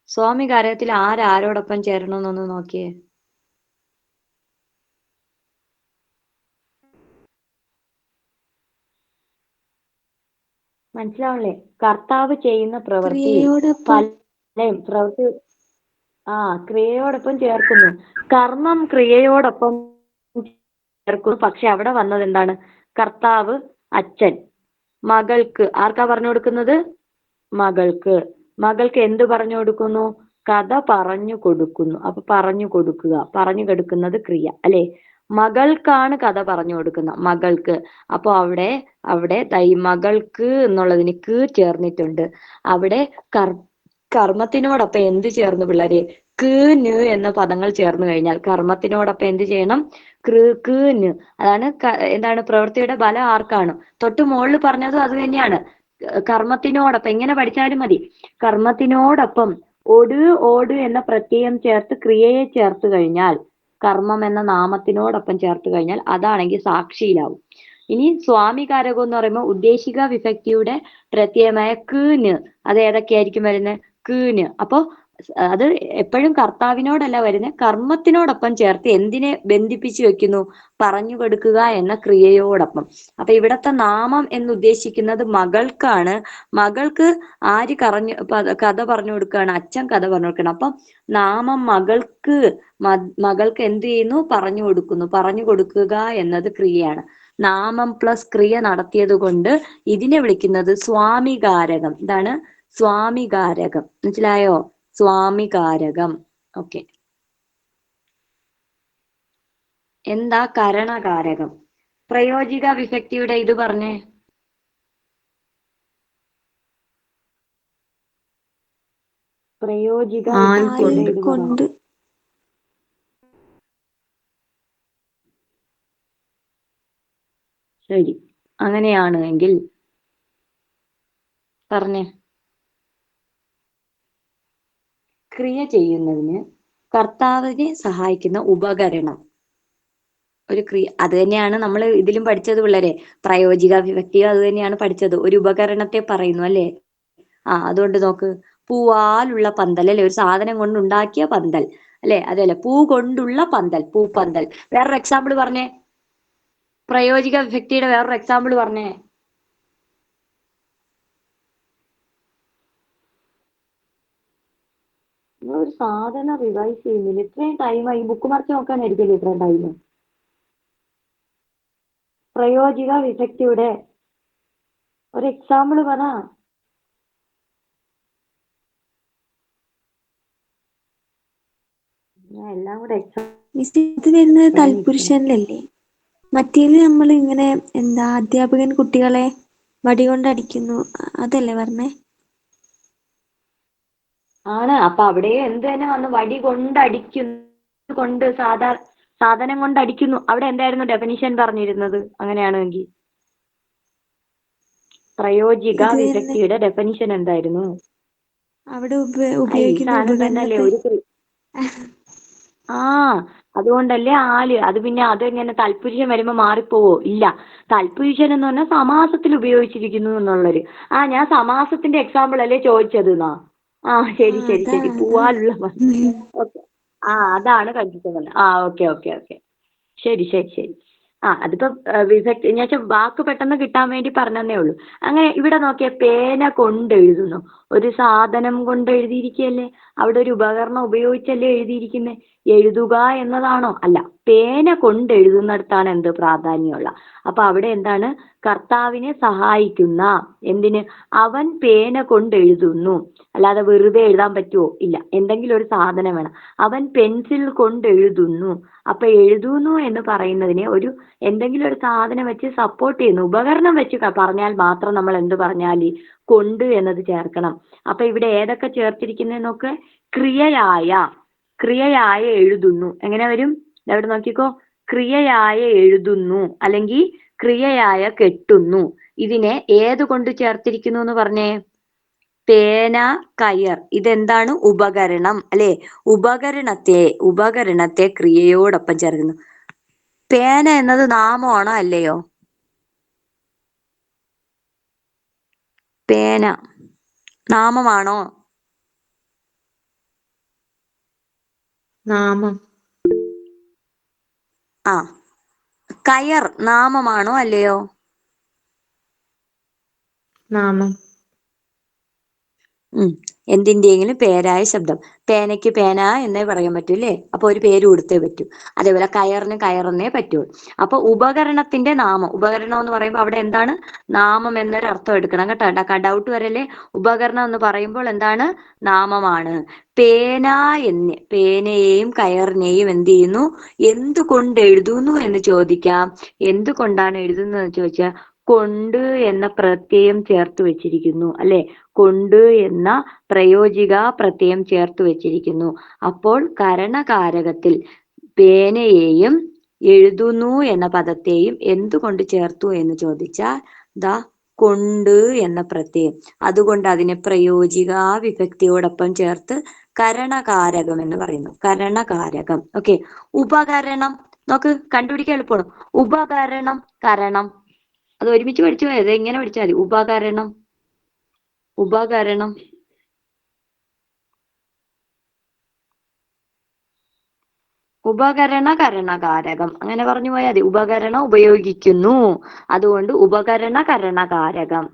സ്വാമികാരകത്തിൽ ആരോടൊപ്പം ചേരണമെന്നൊന്ന് നോക്കിയേ. മനസ്സിലാവല്ലേ? കർത്താവ് ചെയ്യുന്ന പ്രവൃത്തി ക്രിയയോടൊപ്പം ചേർക്കുന്നു. കർമ്മം ക്രിയയോടൊപ്പം ചേർക്കുന്നു. പക്ഷെ അവിടെ വന്നത് എന്താണ്? കർത്താവ് അച്ഛൻ മകൾക്ക്, ആർക്കാ പറഞ്ഞു കൊടുക്കുന്നത്? മകൾക്ക് എന്ത് പറഞ്ഞു കൊടുക്കുന്നു? കഥ പറഞ്ഞു കൊടുക്കുന്നു. അപ്പൊ പറഞ്ഞു കൊടുക്കുക, പറഞ്ഞു കൊടുക്കുന്നത് ക്രിയ അല്ലെ? മകൾക്കാണ് കഥ പറഞ്ഞു കൊടുക്കുന്ന, മകൾക്ക്. അപ്പൊ അവിടെ അവിടെ ഈ മകൾക്ക് എന്നുള്ളതിന് ക്ക് ചേർന്നിട്ടുണ്ട്. അവിടെ കർമ്മത്തിനോടൊപ്പം എന്ത് ചേർന്നു പിള്ളേരെ? ക്ക് ന് എന്ന പദങ്ങൾ ചേർന്ന് കഴിഞ്ഞാൽ കർമ്മത്തിനോടൊപ്പം എന്ത് ചെയ്യണം? ക്ക് ന്. അതാണ് എന്താണ് പ്രവൃത്തിയുടെ ബലം ആർക്കാണ്? തൊട്ട് മുകളിൽ പറഞ്ഞതും അത് തന്നെയാണ്. കർമ്മത്തിനോടൊപ്പം എങ്ങനെ പഠിച്ചാലും മതി. കർമ്മത്തിനോടൊപ്പം ഓട് ഓട് എന്ന പ്രത്യയം ചേർത്ത് ക്രിയയെ ചേർത്ത് കഴിഞ്ഞാൽ, കർമ്മം എന്ന നാമത്തിനോടൊപ്പം ചേർത്ത് കഴിഞ്ഞാൽ അതാണെങ്കിൽ സാക്ഷിയിലാവും. ഇനി സ്വാമികാരകം എന്ന് പറയുമ്പോൾ ഉദ്ദേശിക വിഭക്തിയുടെ പ്രത്യയമായ ന്, അത് ഏതൊക്കെയായിരിക്കും വരുന്നത്? ന്. അപ്പൊ അത് എപ്പോഴും കർത്താവിനോടല്ല വരുന്നത്, കർമ്മത്തിനോടൊപ്പം ചേർത്ത് എന്തിനെ ബന്ധിപ്പിച്ചു വെക്കുന്നു? പറഞ്ഞു കൊടുക്കുക എന്ന ക്രിയയോടൊപ്പം. അപ്പൊ ഇവിടത്തെ നാമം എന്ന് ഉദ്ദേശിക്കുന്നത് മകൾക്കാണ്. മകൾക്ക് ആര് കഥ പറഞ്ഞു കൊടുക്കുകയാണ്? അച്ഛൻ കഥ പറഞ്ഞു കൊടുക്കണം. അപ്പം നാമം മകൾക്ക്, മകൾക്ക് എന്ത് ചെയ്യുന്നു? പറഞ്ഞു കൊടുക്കുന്നു. പറഞ്ഞു കൊടുക്കുക എന്നത് ക്രിയയാണ്. നാമം പ്ലസ് ക്രിയ നടത്തിയത് കൊണ്ട് ഇതിനെ വിളിക്കുന്നത് സ്വാമികാരകം. ഇതാണ് സ്വാമികാരകം. മനസ്സിലായോ? സ്വാമികാരകം. ഓക്കെ. എന്താ കരണകാരകം? പ്രയോജിക വിഭക്തിയുടെ ഇത് പറഞ്ഞേ. പ്രയോജിക വിഭക്തിയുടെ ഇത് പറഞ്ഞു. കൊണ്ട് ശരി, അങ്ങനെയാണ് എങ്കിൽ പറഞ്ഞേ. ക്രിയ ചെയ്യുന്നതിന് കർത്താവിനെ സഹായിക്കുന്ന ഉപകരണം. ഒരു ക്രിയ അത് തന്നെയാണ് നമ്മൾ ഇതിലും പഠിച്ചത് പിള്ളേരെ. പ്രയോജിക വിഭക്തിയോ അത് തന്നെയാണ് പഠിച്ചത്. ഒരു ഉപകരണത്തെ പറയുന്നു അല്ലേ? അതുകൊണ്ട് നോക്ക്, പൂവാലുള്ള പന്തൽ അല്ലെ? ഒരു സാധനം കൊണ്ട് ഉണ്ടാക്കിയ പന്തൽ അല്ലെ? അതെല്ലേ, പൂ കൊണ്ടുള്ള പന്തൽ, പൂപ്പന്തൽ. വേറൊരു എക്സാമ്പിൾ പറഞ്ഞേ. പ്രയോജിക വിഭക്തിയുടെ വേറൊരു എക്സാമ്പിൾ പറഞ്ഞേ. ഒരു സാധനം റിവൈസ് ചെയ്യുന്നില്ല. ഇത്രയും ടൈമായി ബുക്ക് മറിച്ച് നോക്കാനായിരിക്കല്ലോ ഇത്രയും ടൈം. പ്രയോജിക വിഭക്തിയുടെ ഒരു എക്സാമ്പിൾ പറ. ഞാൻ എല്ലാം കൂടെ മിസ് ഇത് വരുന്നത് തൽപുരുഷനിലല്ലേ? മറ്റേല് നമ്മൾ ഇങ്ങനെ എന്താ അധ്യാപകൻ കുട്ടികളെ വടി കൊണ്ട് അടിക്കുന്നു, അതല്ലേ പറഞ്ഞേ? ആണ്. അപ്പൊ അവിടെയും എന്ത് തന്നെ വന്ന് വടി കൊണ്ടടിക്കുന്നു, കൊണ്ട് സാധനം കൊണ്ട് അടിക്കുന്നു. അവിടെ എന്തായിരുന്നു ഡെഫിനിഷൻ പറഞ്ഞിരുന്നത്? അങ്ങനെയാണെങ്കിൽ പ്രയോജിക വിഭക്തിയുടെ ഡെഫിനിഷൻ എന്തായിരുന്നു? അവിടെ ഉപയോഗിക്കുന്ന ഉപകരണത്തെ അതുകൊണ്ടല്ലേ ആല്. അത് പിന്നെ അതെങ്ങനെ തൽപുരുഷൻ വരുമ്പോ മാറിപ്പോവോ? ഇല്ല. തൽപുരുഷൻ എന്ന് പറഞ്ഞാൽ സമാസത്തിൽ ഉപയോഗിച്ചിരിക്കുന്നു എന്നുള്ളൊരു. ഞാൻ സമാസത്തിന്റെ എക്സാമ്പിൾ അല്ലേ ചോദിച്ചത് എന്നാ. ശരി ശരി ശരി. പൂവാലുള്ള ഓക്കെ. അതാണ് കൺഫ്യൂഷൻ. Okay okay okay. ശരി ശരി ശരി. അതിപ്പോ വിഭക്തി ഞാൻ വാക്ക് പെട്ടെന്ന് കിട്ടാൻ വേണ്ടി പറഞ്ഞതേ ഉള്ളൂ. അങ്ങനെ ഇവിടെ നോക്കിയ പേന കൊണ്ട് എഴുതുന്നു. ഒരു സാധനം കൊണ്ട് എഴുതിയിരിക്കുകയല്ലേ? അവിടെ ഒരു ഉപകരണം ഉപയോഗിച്ചല്ലേ എഴുതിയിരിക്കുന്നത്? എഴുതുക എന്നതാണോ? അല്ല, പേന കൊണ്ട് എഴുതുന്നിടത്താണ് എന്ത് പ്രാധാന്യമുള്ള. അപ്പൊ അവിടെ എന്താണ്? കർത്താവിനെ സഹായിക്കുന്ന. എന്തിന്? അവൻ പേന കൊണ്ട് എഴുതുന്നു. അല്ലാതെ വെറുതെ എഴുതാൻ പറ്റുമോ? ഇല്ല. എന്തെങ്കിലും ഒരു സാധനം വേണം. അവൻ പെൻസിൽ കൊണ്ട് എഴുതുന്നു. അപ്പൊ എഴുതുന്നു എന്ന് പറയുന്നതിനെ ഒരു എന്തെങ്കിലും ഒരു സാധനം വെച്ച് സപ്പോർട്ട് ചെയ്യുന്നു, ഉപകരണം വെച്ച് പറഞ്ഞാൽ മാത്രം നമ്മൾ എന്ത് പറഞ്ഞാൽ കൊണ്ട് എന്നത് ചേർക്കണം. അപ്പൊ ഇവിടെ ഏതൊക്കെ ചേർത്തിരിക്കുന്നതെന്നൊക്കെ? ക്രിയയായ എഴുതുന്നു. എങ്ങനെ വരും? ഇവിടെ നോക്കിക്കോ. ക്രിയയായ എഴുതുന്നു അല്ലെങ്കിൽ ക്രിയയായ കെട്ടുന്നു. ഇതിനെ ഏത് കൊണ്ട് ചേർത്തിരിക്കുന്നു എന്ന് പറഞ്ഞേ? പേന, കയർ. ഇതെന്താണ്? ഉപകരണം അല്ലെ? ഉപകരണത്തെ ക്രിയയോടൊപ്പം ചേർക്കുന്നു. പേന എന്നത് നാമമാണോ അല്ലയോ? പേന നാമമാണോ? നാമം. കയർ നാമമാണോ അല്ലയോ? നാമം. എന്തിന്റെയെങ്കിലും പേരായ ശബ്ദം. പേനയ്ക്ക് പേന എന്നേ പറയാൻ പറ്റൂ അല്ലേ? അപ്പൊ ഒരു പേര് കൊടുത്തേ പറ്റൂ. അതേപോലെ കയറിന് കയറെന്നേ പറ്റൂ. അപ്പൊ ഉപകരണത്തിന്റെ നാമം, ഉപകരണം എന്ന് പറയുമ്പോൾ അവിടെ എന്താണ്? നാമം എന്നൊരു അർത്ഥം എടുക്കണം കേട്ടോ. ഡൗട്ട് വരല്ലേ? ഉപകരണം എന്ന് പറയുമ്പോൾ എന്താണ്? നാമമാണ്. പേന എന്ന്, പേനയെയും കയറിനെയും എന്ത് ചെയ്യുന്നു? എന്തുകൊണ്ട് എഴുതുന്നു എന്ന് ചോദിക്കാം. എന്തുകൊണ്ടാണ് എഴുതുന്നത് എന്ന് ചോദിച്ചാൽ കൊണ്ട് എന്ന പ്രത്യയം ചേർത്ത് വെച്ചിരിക്കുന്നു അല്ലെ? കൊണ്ട് എന്ന പ്രയോജിക പ്രത്യയം ചേർത്ത് വെച്ചിരിക്കുന്നു. അപ്പോൾ കരണകാരകത്തിൽ പേനയെയും എഴുതുന്നു എന്ന പദത്തെയും എന്തുകൊണ്ട് ചേർത്തു എന്ന് ചോദിച്ചാൽ ദാ കൊണ്ട് എന്ന പ്രത്യയം. അതുകൊണ്ട് അതിനെ പ്രയോജിക വിഭക്തിയോടൊപ്പം ചേർത്ത് കരണകാരകം എന്ന് പറയുന്നു. കരണകാരകം. ഓക്കെ. ഉപകരണം നോക്ക്, കണ്ടുപിടിക്കാൻ എളുപ്പമാണ്. ഉപകരണം, കരണം, അത് ഒരുമിച്ച് പഠിച്ചു പോയത്. എങ്ങനെ പഠിച്ചാൽ മതി? ഉപകരണം, ഉപകരണം, ഉപകരണ കരണകാരകം, അങ്ങനെ പറഞ്ഞു പോയാൽ മതി. ഉപകരണം ഉപയോഗിക്കുന്നു, അതുകൊണ്ട് ഉപകരണ കരണകാരകം.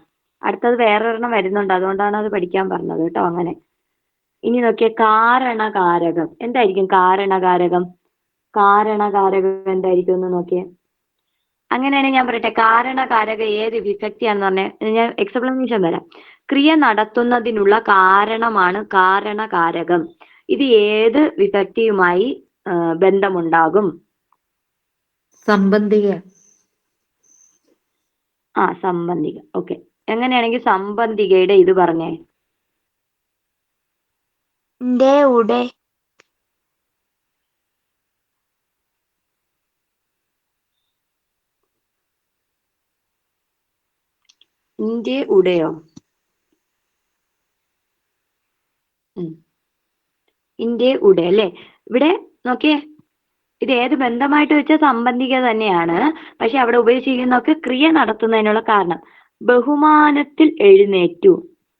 അടുത്തത് വേറൊരെണ്ണം വരുന്നുണ്ട്, അതുകൊണ്ടാണ് അത് പഠിക്കാൻ പറഞ്ഞത് കേട്ടോ. അങ്ങനെ ഇനി നോക്കിയേ, കാരണകാരകം. എന്തായിരിക്കും കാരണകാരകം? കാരണകാരകം എന്തായിരിക്കും എന്ന് നോക്കിയേ. അങ്ങനെയാണെങ്കിൽ ഞാൻ പറയട്ടെ, കാരണകാരകം ഏത് വിഭക്തിയാണെന്ന് പറഞ്ഞാൽ ഞാൻ എക്സ്പ്ലനേഷൻ തരാം. ക്രിയ നടത്തുന്നതിനുള്ള കാരണമാണ് കാരണകാരകം. ഇത് ഏത് വിഭക്തിയുമായി ബന്ധമുണ്ടാകും? സംബന്ധിക. സംബന്ധിക. ഓക്കെ. എങ്ങനെയാണെങ്കിൽ സംബന്ധികയുടെ ഇത് പറഞ്ഞേ. ന്റെ ഉടെ. ഇന്റെ ഉടയോ? ഇന്റെ ഉട അല്ലേ? ഇവിടെ നോക്കിയേ, ഇത് ഏത് ബന്ധമായിട്ട് വെച്ച സംബന്ധിക തന്നെയാണ്. പക്ഷെ അവിടെ ഉപയോഗിച്ചിരിക്കുന്നതൊക്കെ ക്രിയ നടത്തുന്നതിനുള്ള കാരണം. ബഹുമാനത്തിൽ എഴുന്നേറ്റു,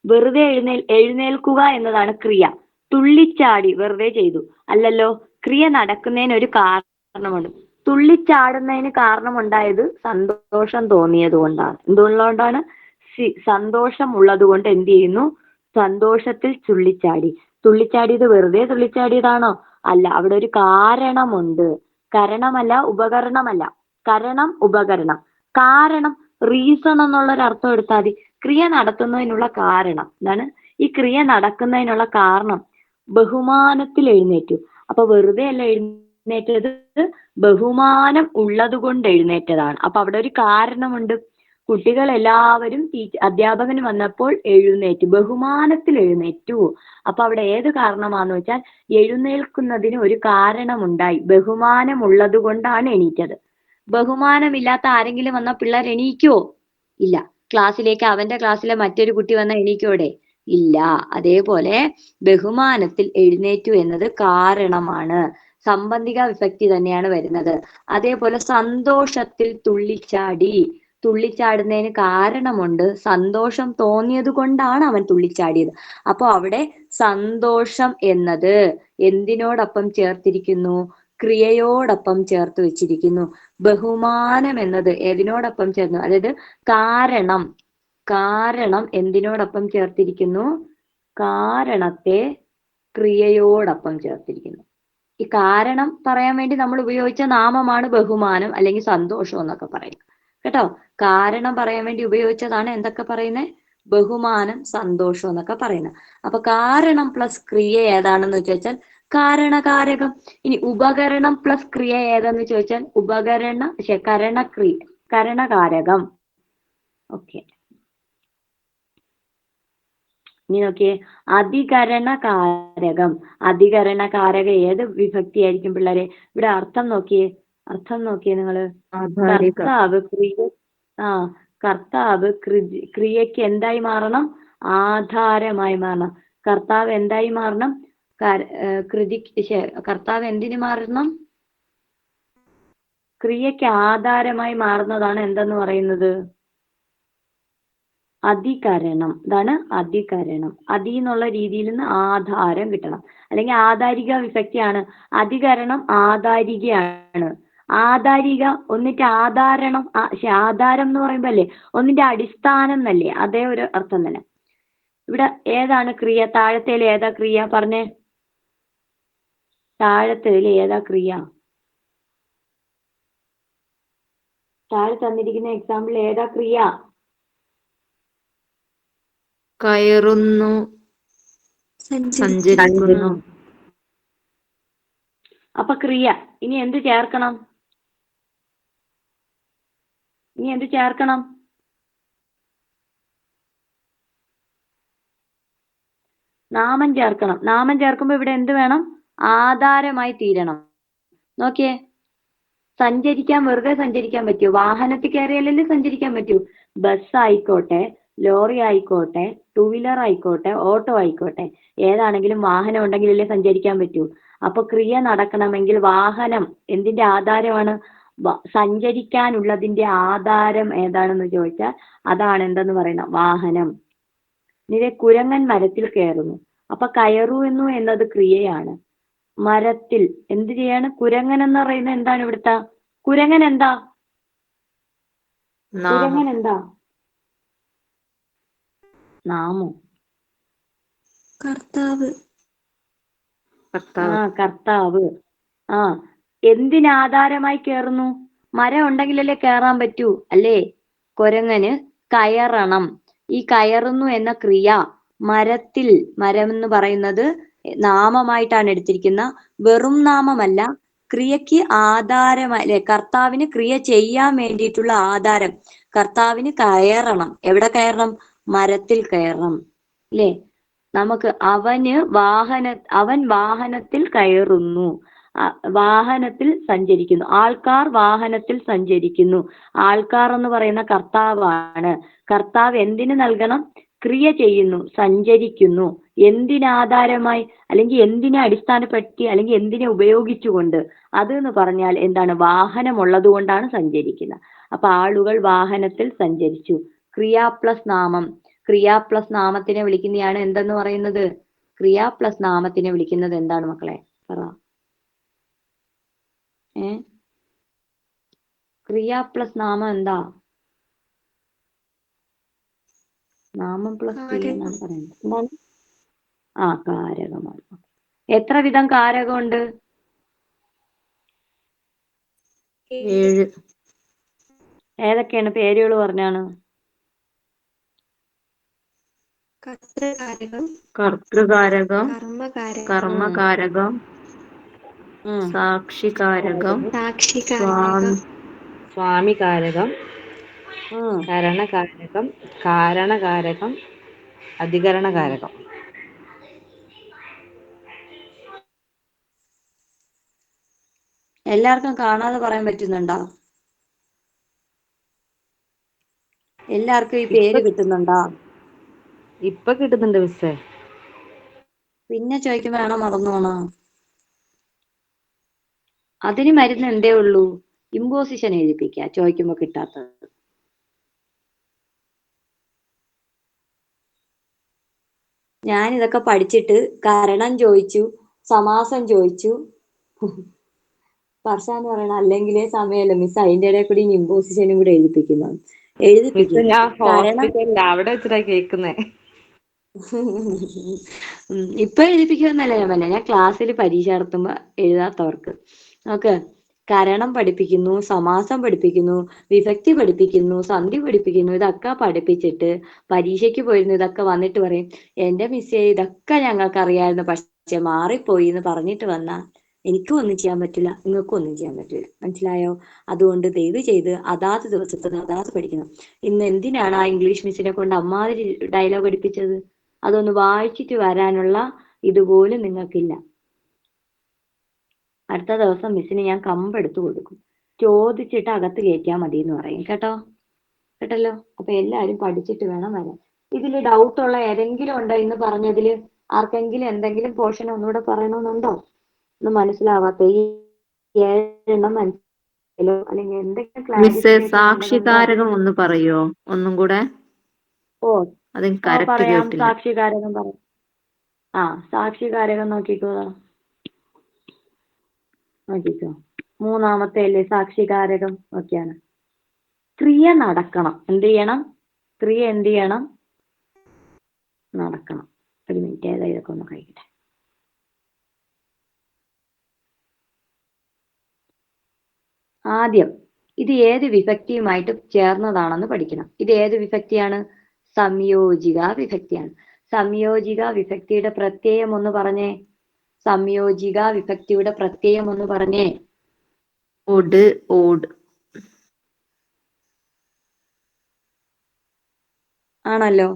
വെറുതെ എഴുന്നേൽക്കുക എന്നതാണ് ക്രിയ. തുള്ളിച്ചാടി വെറുതെ ചെയ്തു അല്ലല്ലോ. ക്രിയ നടക്കുന്നതിന് ഒരു കാരണമുണ്ട്. തുള്ളിച്ചാടുന്നതിന് കാരണമുണ്ടായത് സന്തോഷം തോന്നിയത് കൊണ്ടാണ്. എന്തുകൊണ്ടാണ്? സന്തോഷം ഉള്ളത് കൊണ്ട് എന്ത് ചെയ്യുന്നു? സന്തോഷത്തിൽ തുള്ളിച്ചാടി. തുള്ളിച്ചാടിയത് വെറുതെ തുള്ളിച്ചാടിയതാണോ? അല്ല, അവിടെ ഒരു കാരണമുണ്ട്. കരണമല്ല, ഉപകരണമല്ല. കരണം, ഉപകരണം. കാരണം, റീസൺ എന്നുള്ള ഒരു അർത്ഥം എടുത്താൽ മതി. ക്രിയ നടത്തുന്നതിനുള്ള കാരണം എന്താണ്? ഈ ക്രിയ നടക്കുന്നതിനുള്ള കാരണം ബഹുമാനത്തിൽ എഴുന്നേറ്റു. അപ്പൊ വെറുതെ അല്ല എഴുന്നേറ്റത്, ബഹുമാനം ഉള്ളത് കൊണ്ട് എഴുന്നേറ്റതാണ്. അപ്പൊ അവിടെ ഒരു കാരണമുണ്ട്. കുട്ടികൾ എല്ലാവരും അധ്യാപകൻ വന്നപ്പോൾ എഴുന്നേറ്റു, ബഹുമാനത്തിൽ എഴുന്നേറ്റു. അപ്പൊ അവിടെ ഏത് കാരണമാന്ന് വെച്ചാൽ എഴുന്നേൽക്കുന്നതിന് ഒരു കാരണമുണ്ടായി. ബഹുമാനം ഉള്ളത് കൊണ്ടാണ് എണീറ്റത്. ബഹുമാനമില്ലാത്ത ആരെങ്കിലും വന്ന പിള്ളേർ എണീക്കുവോ? ഇല്ല. ക്ലാസ്സിലേക്ക് അവന്റെ ക്ലാസ്സിലെ മറ്റൊരു കുട്ടി വന്ന എണീക്കോടെ? ഇല്ല. അതേപോലെ ബഹുമാനത്തിൽ എഴുന്നേറ്റു എന്നത് കാരണമാണ്. സംബന്ധിക വിഭക്തി തന്നെയാണ് വരുന്നത്. അതേപോലെ സന്തോഷത്തിൽ തുള്ളിച്ചാടി. തുള്ളിച്ചാടുന്നതിന് കാരണമുണ്ട്. സന്തോഷം തോന്നിയത് കൊണ്ടാണ് അവൻ തുള്ളിച്ചാടിയത്. അപ്പൊ അവിടെ സന്തോഷം എന്നത് എന്തിനോടൊപ്പം ചേർത്തിരിക്കുന്നു? ക്രിയയോടൊപ്പം ചേർത്ത് വെച്ചിരിക്കുന്നു. ബഹുമാനം എന്നത് ഏതിനോടൊപ്പം ചേർന്നു? അതായത് കാരണം, കാരണം എന്തിനോടൊപ്പം ചേർത്തിരിക്കുന്നു? കാരണത്തെ ക്രിയയോടൊപ്പം ചേർത്തിരിക്കുന്നു. ഈ കാരണം പറയാൻ വേണ്ടി നമ്മൾ ഉപയോഗിച്ച നാമമാണ് ബഹുമാനം അല്ലെങ്കിൽ സന്തോഷം എന്നൊക്കെ പറയുന്നത് കേട്ടോ. കാരണം പറയാൻ വേണ്ടി ഉപയോഗിച്ചതാണ് എന്തൊക്കെ പറയുന്നത്? ബഹുമാനം, സന്തോഷം എന്നൊക്കെ പറയുന്നത്. അപ്പൊ കാരണം പ്ലസ് ക്രിയ ഏതാണെന്ന് ചോദിച്ചാൽ കാരണകാരകം. ഇനി ഉപകരണം പ്ലസ് ക്രിയ ഏതാന്ന് ചോദിച്ചാൽ കരണകാരകം. ഓക്കെ. ഇനി നോക്കിയേ, അധികരണകാരകം. അധികരണകാരകം ഏത് വിഭക്തി ആയിരിക്കും പിള്ളേരെ? ഇവിടെ അർത്ഥം നോക്കിയേ, അർത്ഥം നോക്കിയേ നിങ്ങള്. കർത്താവ് ക്രിയ, കർത്താവ് ക്രിയക്ക് എന്തായി മാറണം? ആധാരമായി മാറണം. കർത്താവ് എന്തായി മാറണം? കർത്താവ് എന്തിനു മാറണം? ക്രിയക്ക് ആധാരമായി മാറുന്നതാണ് എന്തെന്ന് പറയുന്നത്? അധികരണം. ഇതാണ് അധികരണം. അതി എന്നുള്ള രീതിയിൽ നിന്ന് ആധാരം കിട്ടണം, അല്ലെങ്കിൽ ആധാരിക വിഭക്തിയാണ്. അധികരണം ആധാരികയാണ്. ആധാരിക ഒന്നിന്റെ ആധാരണം, ആധാരം എന്ന് പറയുമ്പോ അല്ലേ ഒന്നിന്റെ അടിസ്ഥാനം എന്നല്ലേ? അതേ ഒരു അർത്ഥം തന്നെ. ഇവിടെ ഏതാണ് ക്രിയ? താഴത്തേൽ ഏതാ ക്രിയ പറഞ്ഞേ? താഴത്തേൽ ഏതാ ക്രിയ? താഴെ തന്നിരിക്കുന്ന എക്സാമ്പിൾ ഏതാ ക്രിയ? കയറുന്നു, സഞ്ചരിക്കുന്നു. അപ്പൊ ക്രിയ. ഇനി എന്ത് ചേർക്കണം? നാമം ചേർക്കണം. നാമം ചേർക്കുമ്പോ ഇവിടെ എന്ത് വേണം? ആധാരമായി തീരണം. നോക്കിയേ, സഞ്ചരിക്കാൻ വെറുതെ സഞ്ചരിക്കാൻ പറ്റുമോ? വാഹനത്തിൽ കയറിയാലല്ലേ സഞ്ചരിക്കാൻ പറ്റൂ. ബസ് ആയിക്കോട്ടെ, ലോറി ആയിക്കോട്ടെ, ടൂ വീലർ ആയിക്കോട്ടെ, ഓട്ടോ ആയിക്കോട്ടെ, ഏതാണെങ്കിലും വാഹനം ഉണ്ടെങ്കിലല്ലേ സഞ്ചരിക്കാൻ പറ്റൂ. അപ്പൊ ക്രിയ നടക്കണമെങ്കിൽ വാഹനം എന്തിന്റെ ആധാരമാണ്? സഞ്ചരിക്കാനുള്ളതിന്റെ ആധാരം ഏതാണെന്ന് ചോദിച്ചാൽ അതാണ് എന്തെന്ന് പറയുന്ന വാഹനം. ഇനി കുരങ്ങൻ മരത്തിൽ കയറുന്നു. അപ്പൊ കയറുന്നു എന്നത് ക്രിയയാണ്. മരത്തിൽ എന്ത് ചെയ്യാണ്? കുരങ്ങൻ എന്ന് പറയുന്നത് എന്താണ് ഇവിടുത്തെ? കുരങ്ങൻ എന്താ? നാമോ? കർത്താവ്. കർത്താവ്. എന്തിനാധാരമായി കയറുന്നു? മരം ഉണ്ടെങ്കിലല്ലേ കയറാൻ പറ്റൂ, അല്ലേ? കുരങ്ങന് കയറണം. ഈ കയറുന്നു എന്ന ക്രിയ മരത്തിൽ, മരം എന്ന് പറയുന്നത് നാമമായിട്ടാണ് എടുത്തിരിക്കുന്ന, വെറും നാമമല്ല, ക്രിയക്ക് ആധാരമായി, കർത്താവിന് ക്രിയ ചെയ്യാൻ വേണ്ടിയിട്ടുള്ള ആധാരം. കർത്താവിന് കയറണം. എവിടെ കയറണം? മരത്തിൽ കയറണം, അല്ലേ? നമുക്ക് അവൻ വാഹനത്തിൽ കയറുന്നു, വാഹനത്തിൽ സഞ്ചരിക്കുന്നു. ആൾക്കാർ വാഹനത്തിൽ സഞ്ചരിക്കുന്നു. ആൾക്കാർ എന്ന് പറയുന്ന കർത്താവാണ്. കർത്താവ് എന്തിന് നൽകണം? ക്രിയ ചെയ്യുന്നു, സഞ്ചരിക്കുന്നു. എന്തിനാധാരമായി, അല്ലെങ്കിൽ എന്തിനെ അടിസ്ഥാനപ്പെടുത്തി, അല്ലെങ്കിൽ എന്തിനെ ഉപയോഗിച്ചുകൊണ്ട്? അത് എന്ന് പറഞ്ഞാൽ എന്താണ്? വാഹനമുള്ളത് കൊണ്ടാണ് സഞ്ചരിക്കുന്നത്. അപ്പൊ ആളുകൾ വാഹനത്തിൽ സഞ്ചരിച്ചു. ക്രിയ പ്ലസ് നാമം. ക്രിയ പ്ലസ് നാമത്തിനെ വിളിക്കുന്നതാണ് എന്തെന്ന് പറയുന്നത്? ക്രിയ പ്ലസ് നാമത്തിനെ വിളിക്കുന്നത് എന്താണ് മക്കളെ? പറ. ക്രിയ പ്ലസ് നാമം എന്താ? നാമം പ്ലസ് ക്രിയ എന്നാണ് പറയുന്നത്. എന്താണ്? കാരകമാണ്. എത്ര വിധം കാരകമുണ്ട്? 7. ഏതൊക്കെയാണ്? പേരുകൾ പറഞ്ഞാണ്. കർത്തൃകാരകം, കർമ്മകാരകം, സാക്ഷികാരകം, സ്വാമികാരകം, കരണകാരകം, കാരണകാരകം, അധികരണകാരകം. എല്ലാവർക്കും കാണാതെ പറയാൻ പറ്റുന്നുണ്ടോ? എല്ലാവർക്കും ഈ പേര് കിട്ടുന്നുണ്ടോ? ഇപ്പൊ കിട്ടുന്നുണ്ട് മിസ്സേ. പിന്നെ ചോദിക്കുമ്പോ വേണം മറന്നു പോണോ? അതിന് മരുന്ന് എന്തേ ഉള്ളൂ? ഇമ്പോസിഷൻ എഴുതിപ്പിക്കുക ചോദിക്കുമ്പോ കിട്ടാത്തത്. ഞാനിതൊക്കെ പഠിച്ചിട്ട് കരണം ചോദിച്ചു, സമാസം ചോദിച്ചു. വർഷ എന്ന് പറയണ അല്ലെങ്കിലേ സമയമല്ല മിസ്, അതിന്റെ ഇടയിൽ കൂടി ഇമ്പോസിഷനും കൂടെ എഴുതിപ്പിക്കുന്നു. ഞാൻ ഹോസ്പിറ്റലിൽ അവിടെ വെച്ചിട്ടാ കേൾക്കുന്നേ. ഇപ്പൊ എഴുതിപ്പിക്കുമെന്നല്ല ഞാൻ പറഞ്ഞ, ഞാൻ ക്ലാസ്സിൽ പരീക്ഷ നടത്തുമ്പോ എഴുതാത്തവർക്ക്. ഓക്കെ, കരണം പഠിപ്പിക്കുന്നു, സമാസം പഠിപ്പിക്കുന്നു, വിഭക്തി പഠിപ്പിക്കുന്നു, സന്ധി പഠിപ്പിക്കുന്നു. ഇതൊക്കെ പഠിപ്പിച്ചിട്ട് പരീക്ഷയ്ക്ക് പോയിരുന്നു. ഇതൊക്കെ വന്നിട്ട് പറയും, എന്റെ മിസ്സേ ഇതൊക്കെ ഞങ്ങൾക്ക് അറിയാമായിരുന്നു, പക്ഷെ മാറിപ്പോയി എന്ന് പറഞ്ഞിട്ട് വന്നാ എനിക്കും ഒന്നും ചെയ്യാൻ പറ്റില്ല, നിങ്ങൾക്കും ഒന്നും ചെയ്യാൻ പറ്റില്ല. മനസ്സിലായോ? അതുകൊണ്ട് ദയവ് ചെയ്ത് അതാത് ദിവസത്തിന് അതാത് പഠിക്കണം. ഇന്ന് എന്തിനാണ് ആ ഇംഗ്ലീഷ് മിസ്സിനെ കൊണ്ട് അമ്മാതിരി ഡയലോഗ് പഠിപ്പിച്ചത്? അതൊന്ന് വായിച്ചിട്ട് വരാനുള്ള ഇതുപോലും നിങ്ങൾക്കില്ല. അടുത്ത ദിവസം മിസ്സിന് ഞാൻ കമ്പെടുത്ത് കൊടുക്കും, ചോദിച്ചിട്ട് അകത്ത് കയറ്റിയാൽ മതി എന്ന് പറയും. കേട്ടല്ലോ? അപ്പൊ എല്ലാരും പഠിച്ചിട്ട് വേണം വരാൻ. ഇതിൽ ഡൗട്ട് ഉള്ള ഏതെങ്കിലും ഉണ്ടോ? ഇന്ന് പറഞ്ഞതിൽ ആർക്കെങ്കിലും എന്തെങ്കിലും പോർഷൻ ഒന്നുകൂടെ പറയണമെന്നുണ്ടോ? ഒന്ന് മനസ്സിലാവാത്ത ഈ 7 മനസ്സിലോ അല്ലെങ്കിൽ എന്തെങ്കിലും സാക്ഷികാരകം ഒന്ന് പറയോ ഒന്നും കൂടെ? പറയാം. സാക്ഷികാരകം പറയാം. സാക്ഷികാരകം നോക്കിക്കോ. മൂന്നാമത്തെ അല്ലേ സാക്ഷികാരകം? നോക്കിയാണ്. ക്രിയ നടക്കണം. എന്ത് ചെയ്യണം? ക്രിയ എന്ത് ചെയ്യണം? നടക്കണം. ഒരു മിനിറ്റ്, ഏതാ ഇതൊക്കെ ഒന്ന് കഴിക്കട്ടെ. ആദ്യം ഇത് ഏത് വിഭക്തിയുമായിട്ട് ചേർന്നതാണെന്ന് പഠിക്കണം. ഇത് ഏത് വിഭക്തിയാണ്? സംയോജിക വിഭക്തിയാണ്. സംയോജിക വിഭക്തിയുടെ പ്രത്യയം ഒന്ന് പറഞ്ഞേ. സംയോജിക വിഭക്തിയുടെ പ്രത്യയം ഒന്ന് പറഞ്ഞേ. ഒട്, ഓട്. ആണല്ലോ.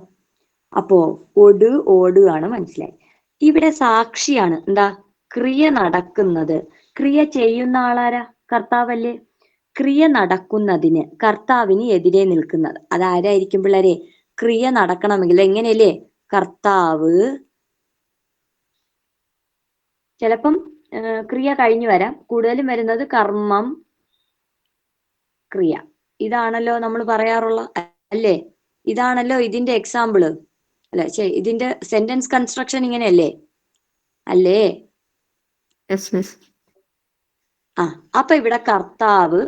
അപ്പോ ഒട്, ഓട് ആണ്, മനസ്സിലായി. ഇവിടെ സാക്ഷിയാണ്. എന്താ? ക്രിയ നടക്കുന്നത്. ക്രിയ ചെയ്യുന്ന ആളാരാ? കർത്താവല്ലേ. ക്രിയ നടക്കുന്നതിന് കർത്താവിന് എതിരെ നിൽക്കുന്നത് അതാരായിരിക്കും പിള്ളേരെ? ക്രിയ നടക്കണമെങ്കിൽ എങ്ങനെയല്ലേ? കർത്താവ്, ചിലപ്പം ക്രിയ കഴിഞ്ഞു വരാം, കൂടുതലും വരുന്നത് കർമ്മം, ക്രിയ. ഇതാണല്ലോ നമ്മൾ പറയാറുള്ള, അല്ലേ? ഇതാണല്ലോ ഇതിന്റെ എക്സാമ്പിള്, അല്ലെ? ഇതിന്റെ സെന്റൻസ് കൺസ്ട്രക്ഷൻ ഇങ്ങനെയല്ലേ? അല്ലേ? ആ, അപ്പൊ ഇവിടെ കർത്താവ്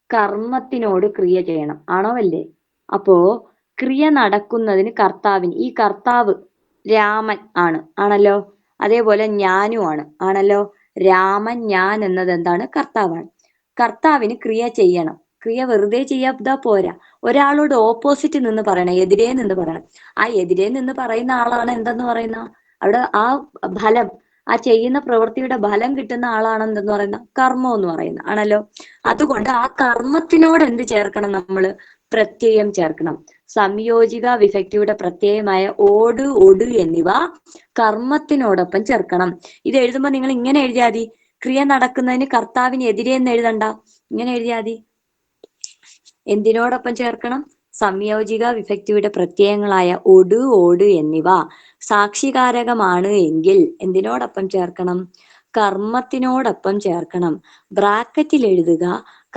കർമ്മത്തിനോട് ക്രിയ ചെയ്യണം, ആണോ അല്ലേ? അപ്പോ ക്രിയ നടക്കുന്നതിന് കർത്താവിന്, ഈ കർത്താവ് രാമൻ ആണ്, ആണല്ലോ. അതേപോലെ ഞാനും ആണ്, ആണല്ലോ. രാമൻ, ഞാൻ എന്നത് എന്താണ്? കർത്താവാണ്. കർത്താവിന് ക്രിയ ചെയ്യണം. ക്രിയ വെറുതെ ചെയ്യാതാ പോരാ, ഒരാളോട് ഓപ്പോസിറ്റ് നിന്ന് പറയണം, എതിരെ നിന്ന് പറയണം. ആ എതിരെ നിന്ന് പറയുന്ന ആളാണ് എന്തെന്ന് പറയുന്ന, അവിടെ ആ ഫലം, ആ ചെയ്യുന്ന പ്രവൃത്തിയുടെ ഫലം കിട്ടുന്ന ആളാണ് എന്തെന്ന് പറയുന്ന, കർമ്മം എന്ന് പറയുന്ന, ആണല്ലോ. അതുകൊണ്ട് ആ കർമ്മത്തിനോട് എന്ത് ചേർക്കണം നമ്മള്? പ്രത്യയം ചേർക്കണം. സംയോജിക വിഭക്തിയുടെ പ്രത്യയമായ ഓട്, ഒട് എന്നിവ കർമ്മത്തിനോടൊപ്പം ചേർക്കണം. ഇത് എഴുതുമ്പോ നിങ്ങൾ ഇങ്ങനെ എഴുതിയാൽ മതി. ക്രിയ നടക്കുന്നതിന് കർത്താവിന് എതിരെ എന്ന് എഴുതണ്ട, ഇങ്ങനെ എഴുതിയാൽ മതി. എന്തിനോടൊപ്പം ചേർക്കണം? സംയോജിക വിഭക്തിയുടെ പ്രത്യയങ്ങളായ ഒട്, ഓട് എന്നിവ സാക്ഷികാരകമാണ് എങ്കിൽ എന്തിനോടൊപ്പം ചേർക്കണം? കർമ്മത്തിനോടൊപ്പം ചേർക്കണം. ബ്രാക്കറ്റിൽ എഴുതുക,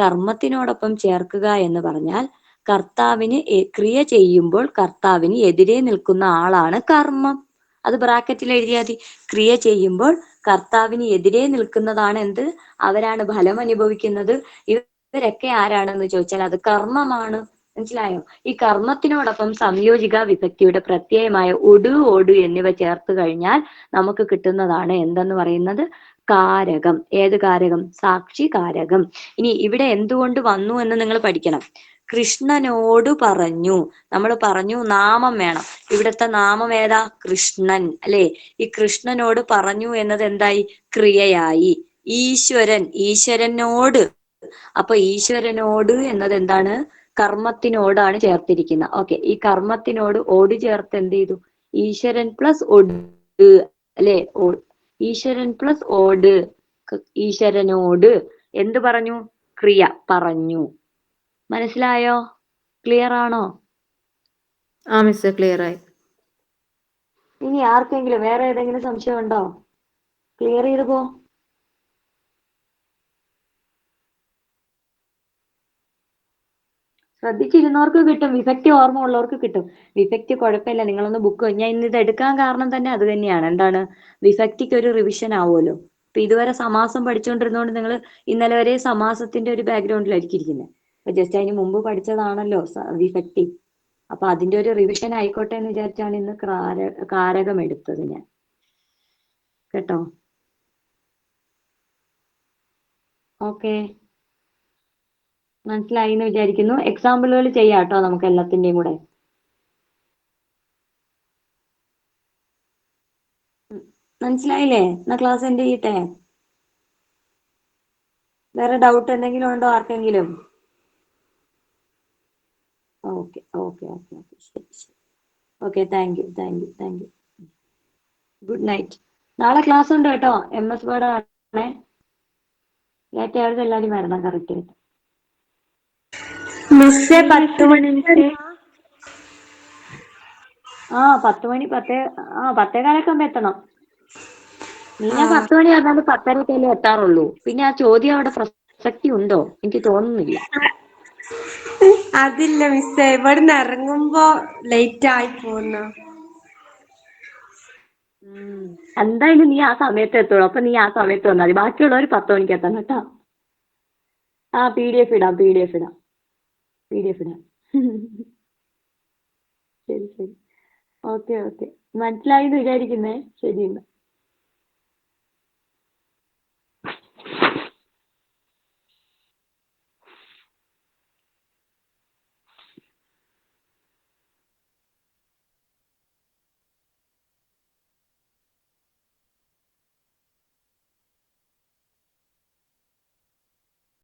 കർമ്മത്തിനോടൊപ്പം ചേർക്കുക എന്ന് പറഞ്ഞാൽ കർത്താവിന് ക്രിയ ചെയ്യുമ്പോൾ കർത്താവിന് എതിരെ നിൽക്കുന്ന ആളാണ് കർമ്മം. അത് ബ്രാക്കറ്റിൽ എഴുതിയാൽ മതി. ക്രിയ ചെയ്യുമ്പോൾ കർത്താവിന് എതിരെ നിൽക്കുന്നതാണ് എന്ത്? അവരാണ് ഫലം അനുഭവിക്കുന്നത്. ഇവരൊക്കെ ആരാണെന്ന് ചോദിച്ചാൽ അത് കർമ്മമാണ്. മനസ്സിലായോ? ഈ കർമ്മത്തിനോടൊപ്പം സംയോജിക വിഭക്തിയുടെ പ്രത്യയമായ ഒട്, ഓട് എന്നിവ ചേർത്ത് കഴിഞ്ഞാൽ നമുക്ക് കിട്ടുന്നതാണ് എന്തെന്ന് പറയുന്നത്? കാരകം. ഏത് കാരകം? സാക്ഷി കാരകം. ഇനി ഇവിടെ എന്തുകൊണ്ട് വന്നു എന്ന് നിങ്ങൾ പഠിക്കണം. കൃഷ്ണനോട് പറഞ്ഞു, നമ്മൾ പറഞ്ഞു നാമം വേണം. ഇവിടുത്തെ നാമം ഏതാ? കൃഷ്ണൻ, അല്ലെ? ഈ കൃഷ്ണനോട് പറഞ്ഞു എന്നത് എന്തായി? ക്രിയയായി. ഈശ്വരൻ, ഈശ്വരനോട്, അപ്പൊ ഈശ്വരനോട് എന്നത് എന്താണ്? കർമ്മത്തിനോടാണ് ചേർത്തിരിക്കുന്നത്. ഓക്കെ, ഈ കർമ്മത്തിനോട് ഓട് ചേർത്ത് എന്ത് ചെയ്തു? ഈശ്വരൻ പ്ലസ് ഒട്, അല്ലെ? ഈശ്വരൻ പ്ലസ് ഓട്, ഈശ്വരനോട് എന്ത് പറഞ്ഞു? ക്രിയ പറഞ്ഞു. മനസ്സിലായോ? ക്ലിയർ ആണോ? ആ മിസ്, ക്ലിയർ ആയി. ഇനി ആർക്കെങ്കിലും വേറെ ഏതെങ്കിലും സംശയം ഉണ്ടോ? ക്ലിയർ ചെയ്ത് പോ. ശ്രദ്ധിച്ചിരുന്നവർക്ക് കിട്ടും, വിഭക്തി ഓർമ്മ ഉള്ളവർക്ക് കിട്ടും. വിഭക്തി കുഴപ്പമില്ല, നിങ്ങളൊന്ന് ബുക്ക്, ഞാൻ ഇന്ന് ഇത് എടുക്കാൻ കാരണം തന്നെ അത് തന്നെയാണ്. എന്താണ്? വിഭക്തിക്ക് ഒരു റിവിഷൻ ആവുമല്ലോ. ഇപ്പൊ ഇതുവരെ സമാസം പഠിച്ചുകൊണ്ടിരുന്നോണ്ട് നിങ്ങൾ ഇന്നലെ വരെ സമാസത്തിന്റെ ഒരു ബാക്ക്ഗ്രൗണ്ടിലായിരിക്കും ഇരിക്കുന്നത്. അപ്പൊ ജസ്റ്റ് അതിന് മുമ്പ് പഠിച്ചതാണല്ലോ വിഭക്തി. അപ്പൊ അതിന്റെ ഒരു റിവിഷൻ ആയിക്കോട്ടെ എന്ന് വിചാരിച്ചാണ് ഇന്ന് കാരകം എടുത്തത് ഞാൻ. കേട്ടോ? ഓക്കെ, മനസ്സിലായി എന്ന് വിചാരിക്കുന്നു. എക്സാമ്പിളുകൾ ചെയ്യാം കേട്ടോ, നമുക്ക് എല്ലാത്തിന്റെയും കൂടെ. മനസ്സിലായില്ലേ? എന്നാ ക്ലാസ് എൻഡ് ചെയ്യട്ടെ. വേറെ ഡൗട്ട് എന്തെങ്കിലും ഉണ്ടോ ആർക്കെങ്കിലും? ഓക്കെ ഓക്കെ ഓക്കെ ഓക്കെ, ശരി ശരി. Okay, thank you thank you thank you. Good night. നാളെ ക്ലാസ് ഉണ്ട് കേട്ടോ, MS വേർഡ് ആണേ. ലേറ്റ് ആയത് എല്ലാവരും വരണം കറക്റ്റ് ആയിട്ട്. മിസ്സേ 10 മണിക്ക്. ആ 10 മണി, 10:15 ആകുമ്പോ എത്തണം. ഞാൻ 10 മണി ആകാണ്ട് 10:30 എത്താറുള്ളൂ. പിന്നെ ആ ചോദ്യം അവിടെ പ്രസക്തി ഉണ്ടോ? എനിക്ക് തോന്നുന്നില്ല. അതില്ല മിസ്സേ, ഇവിടുന്ന് ഇറങ്ങുമ്പോ ലേറ്റ് ആയി പോന്നു. എന്തായാലും നീ ആ സമയത്ത് എത്തുള്ളൂ. അപ്പൊ നീ ആ സമയത്ത് വന്നാൽ മതി. ബാക്കിയുള്ളവർ 10 മണിക്ക് എത്തണം കേട്ടോ. ആ PDF ഇടാം. ശരി ശരി. ഓക്കെ ഓക്കെ മനസ്സിലായി എന്ന് വിചാരിക്കുന്നേ. ശരി എന്നാ.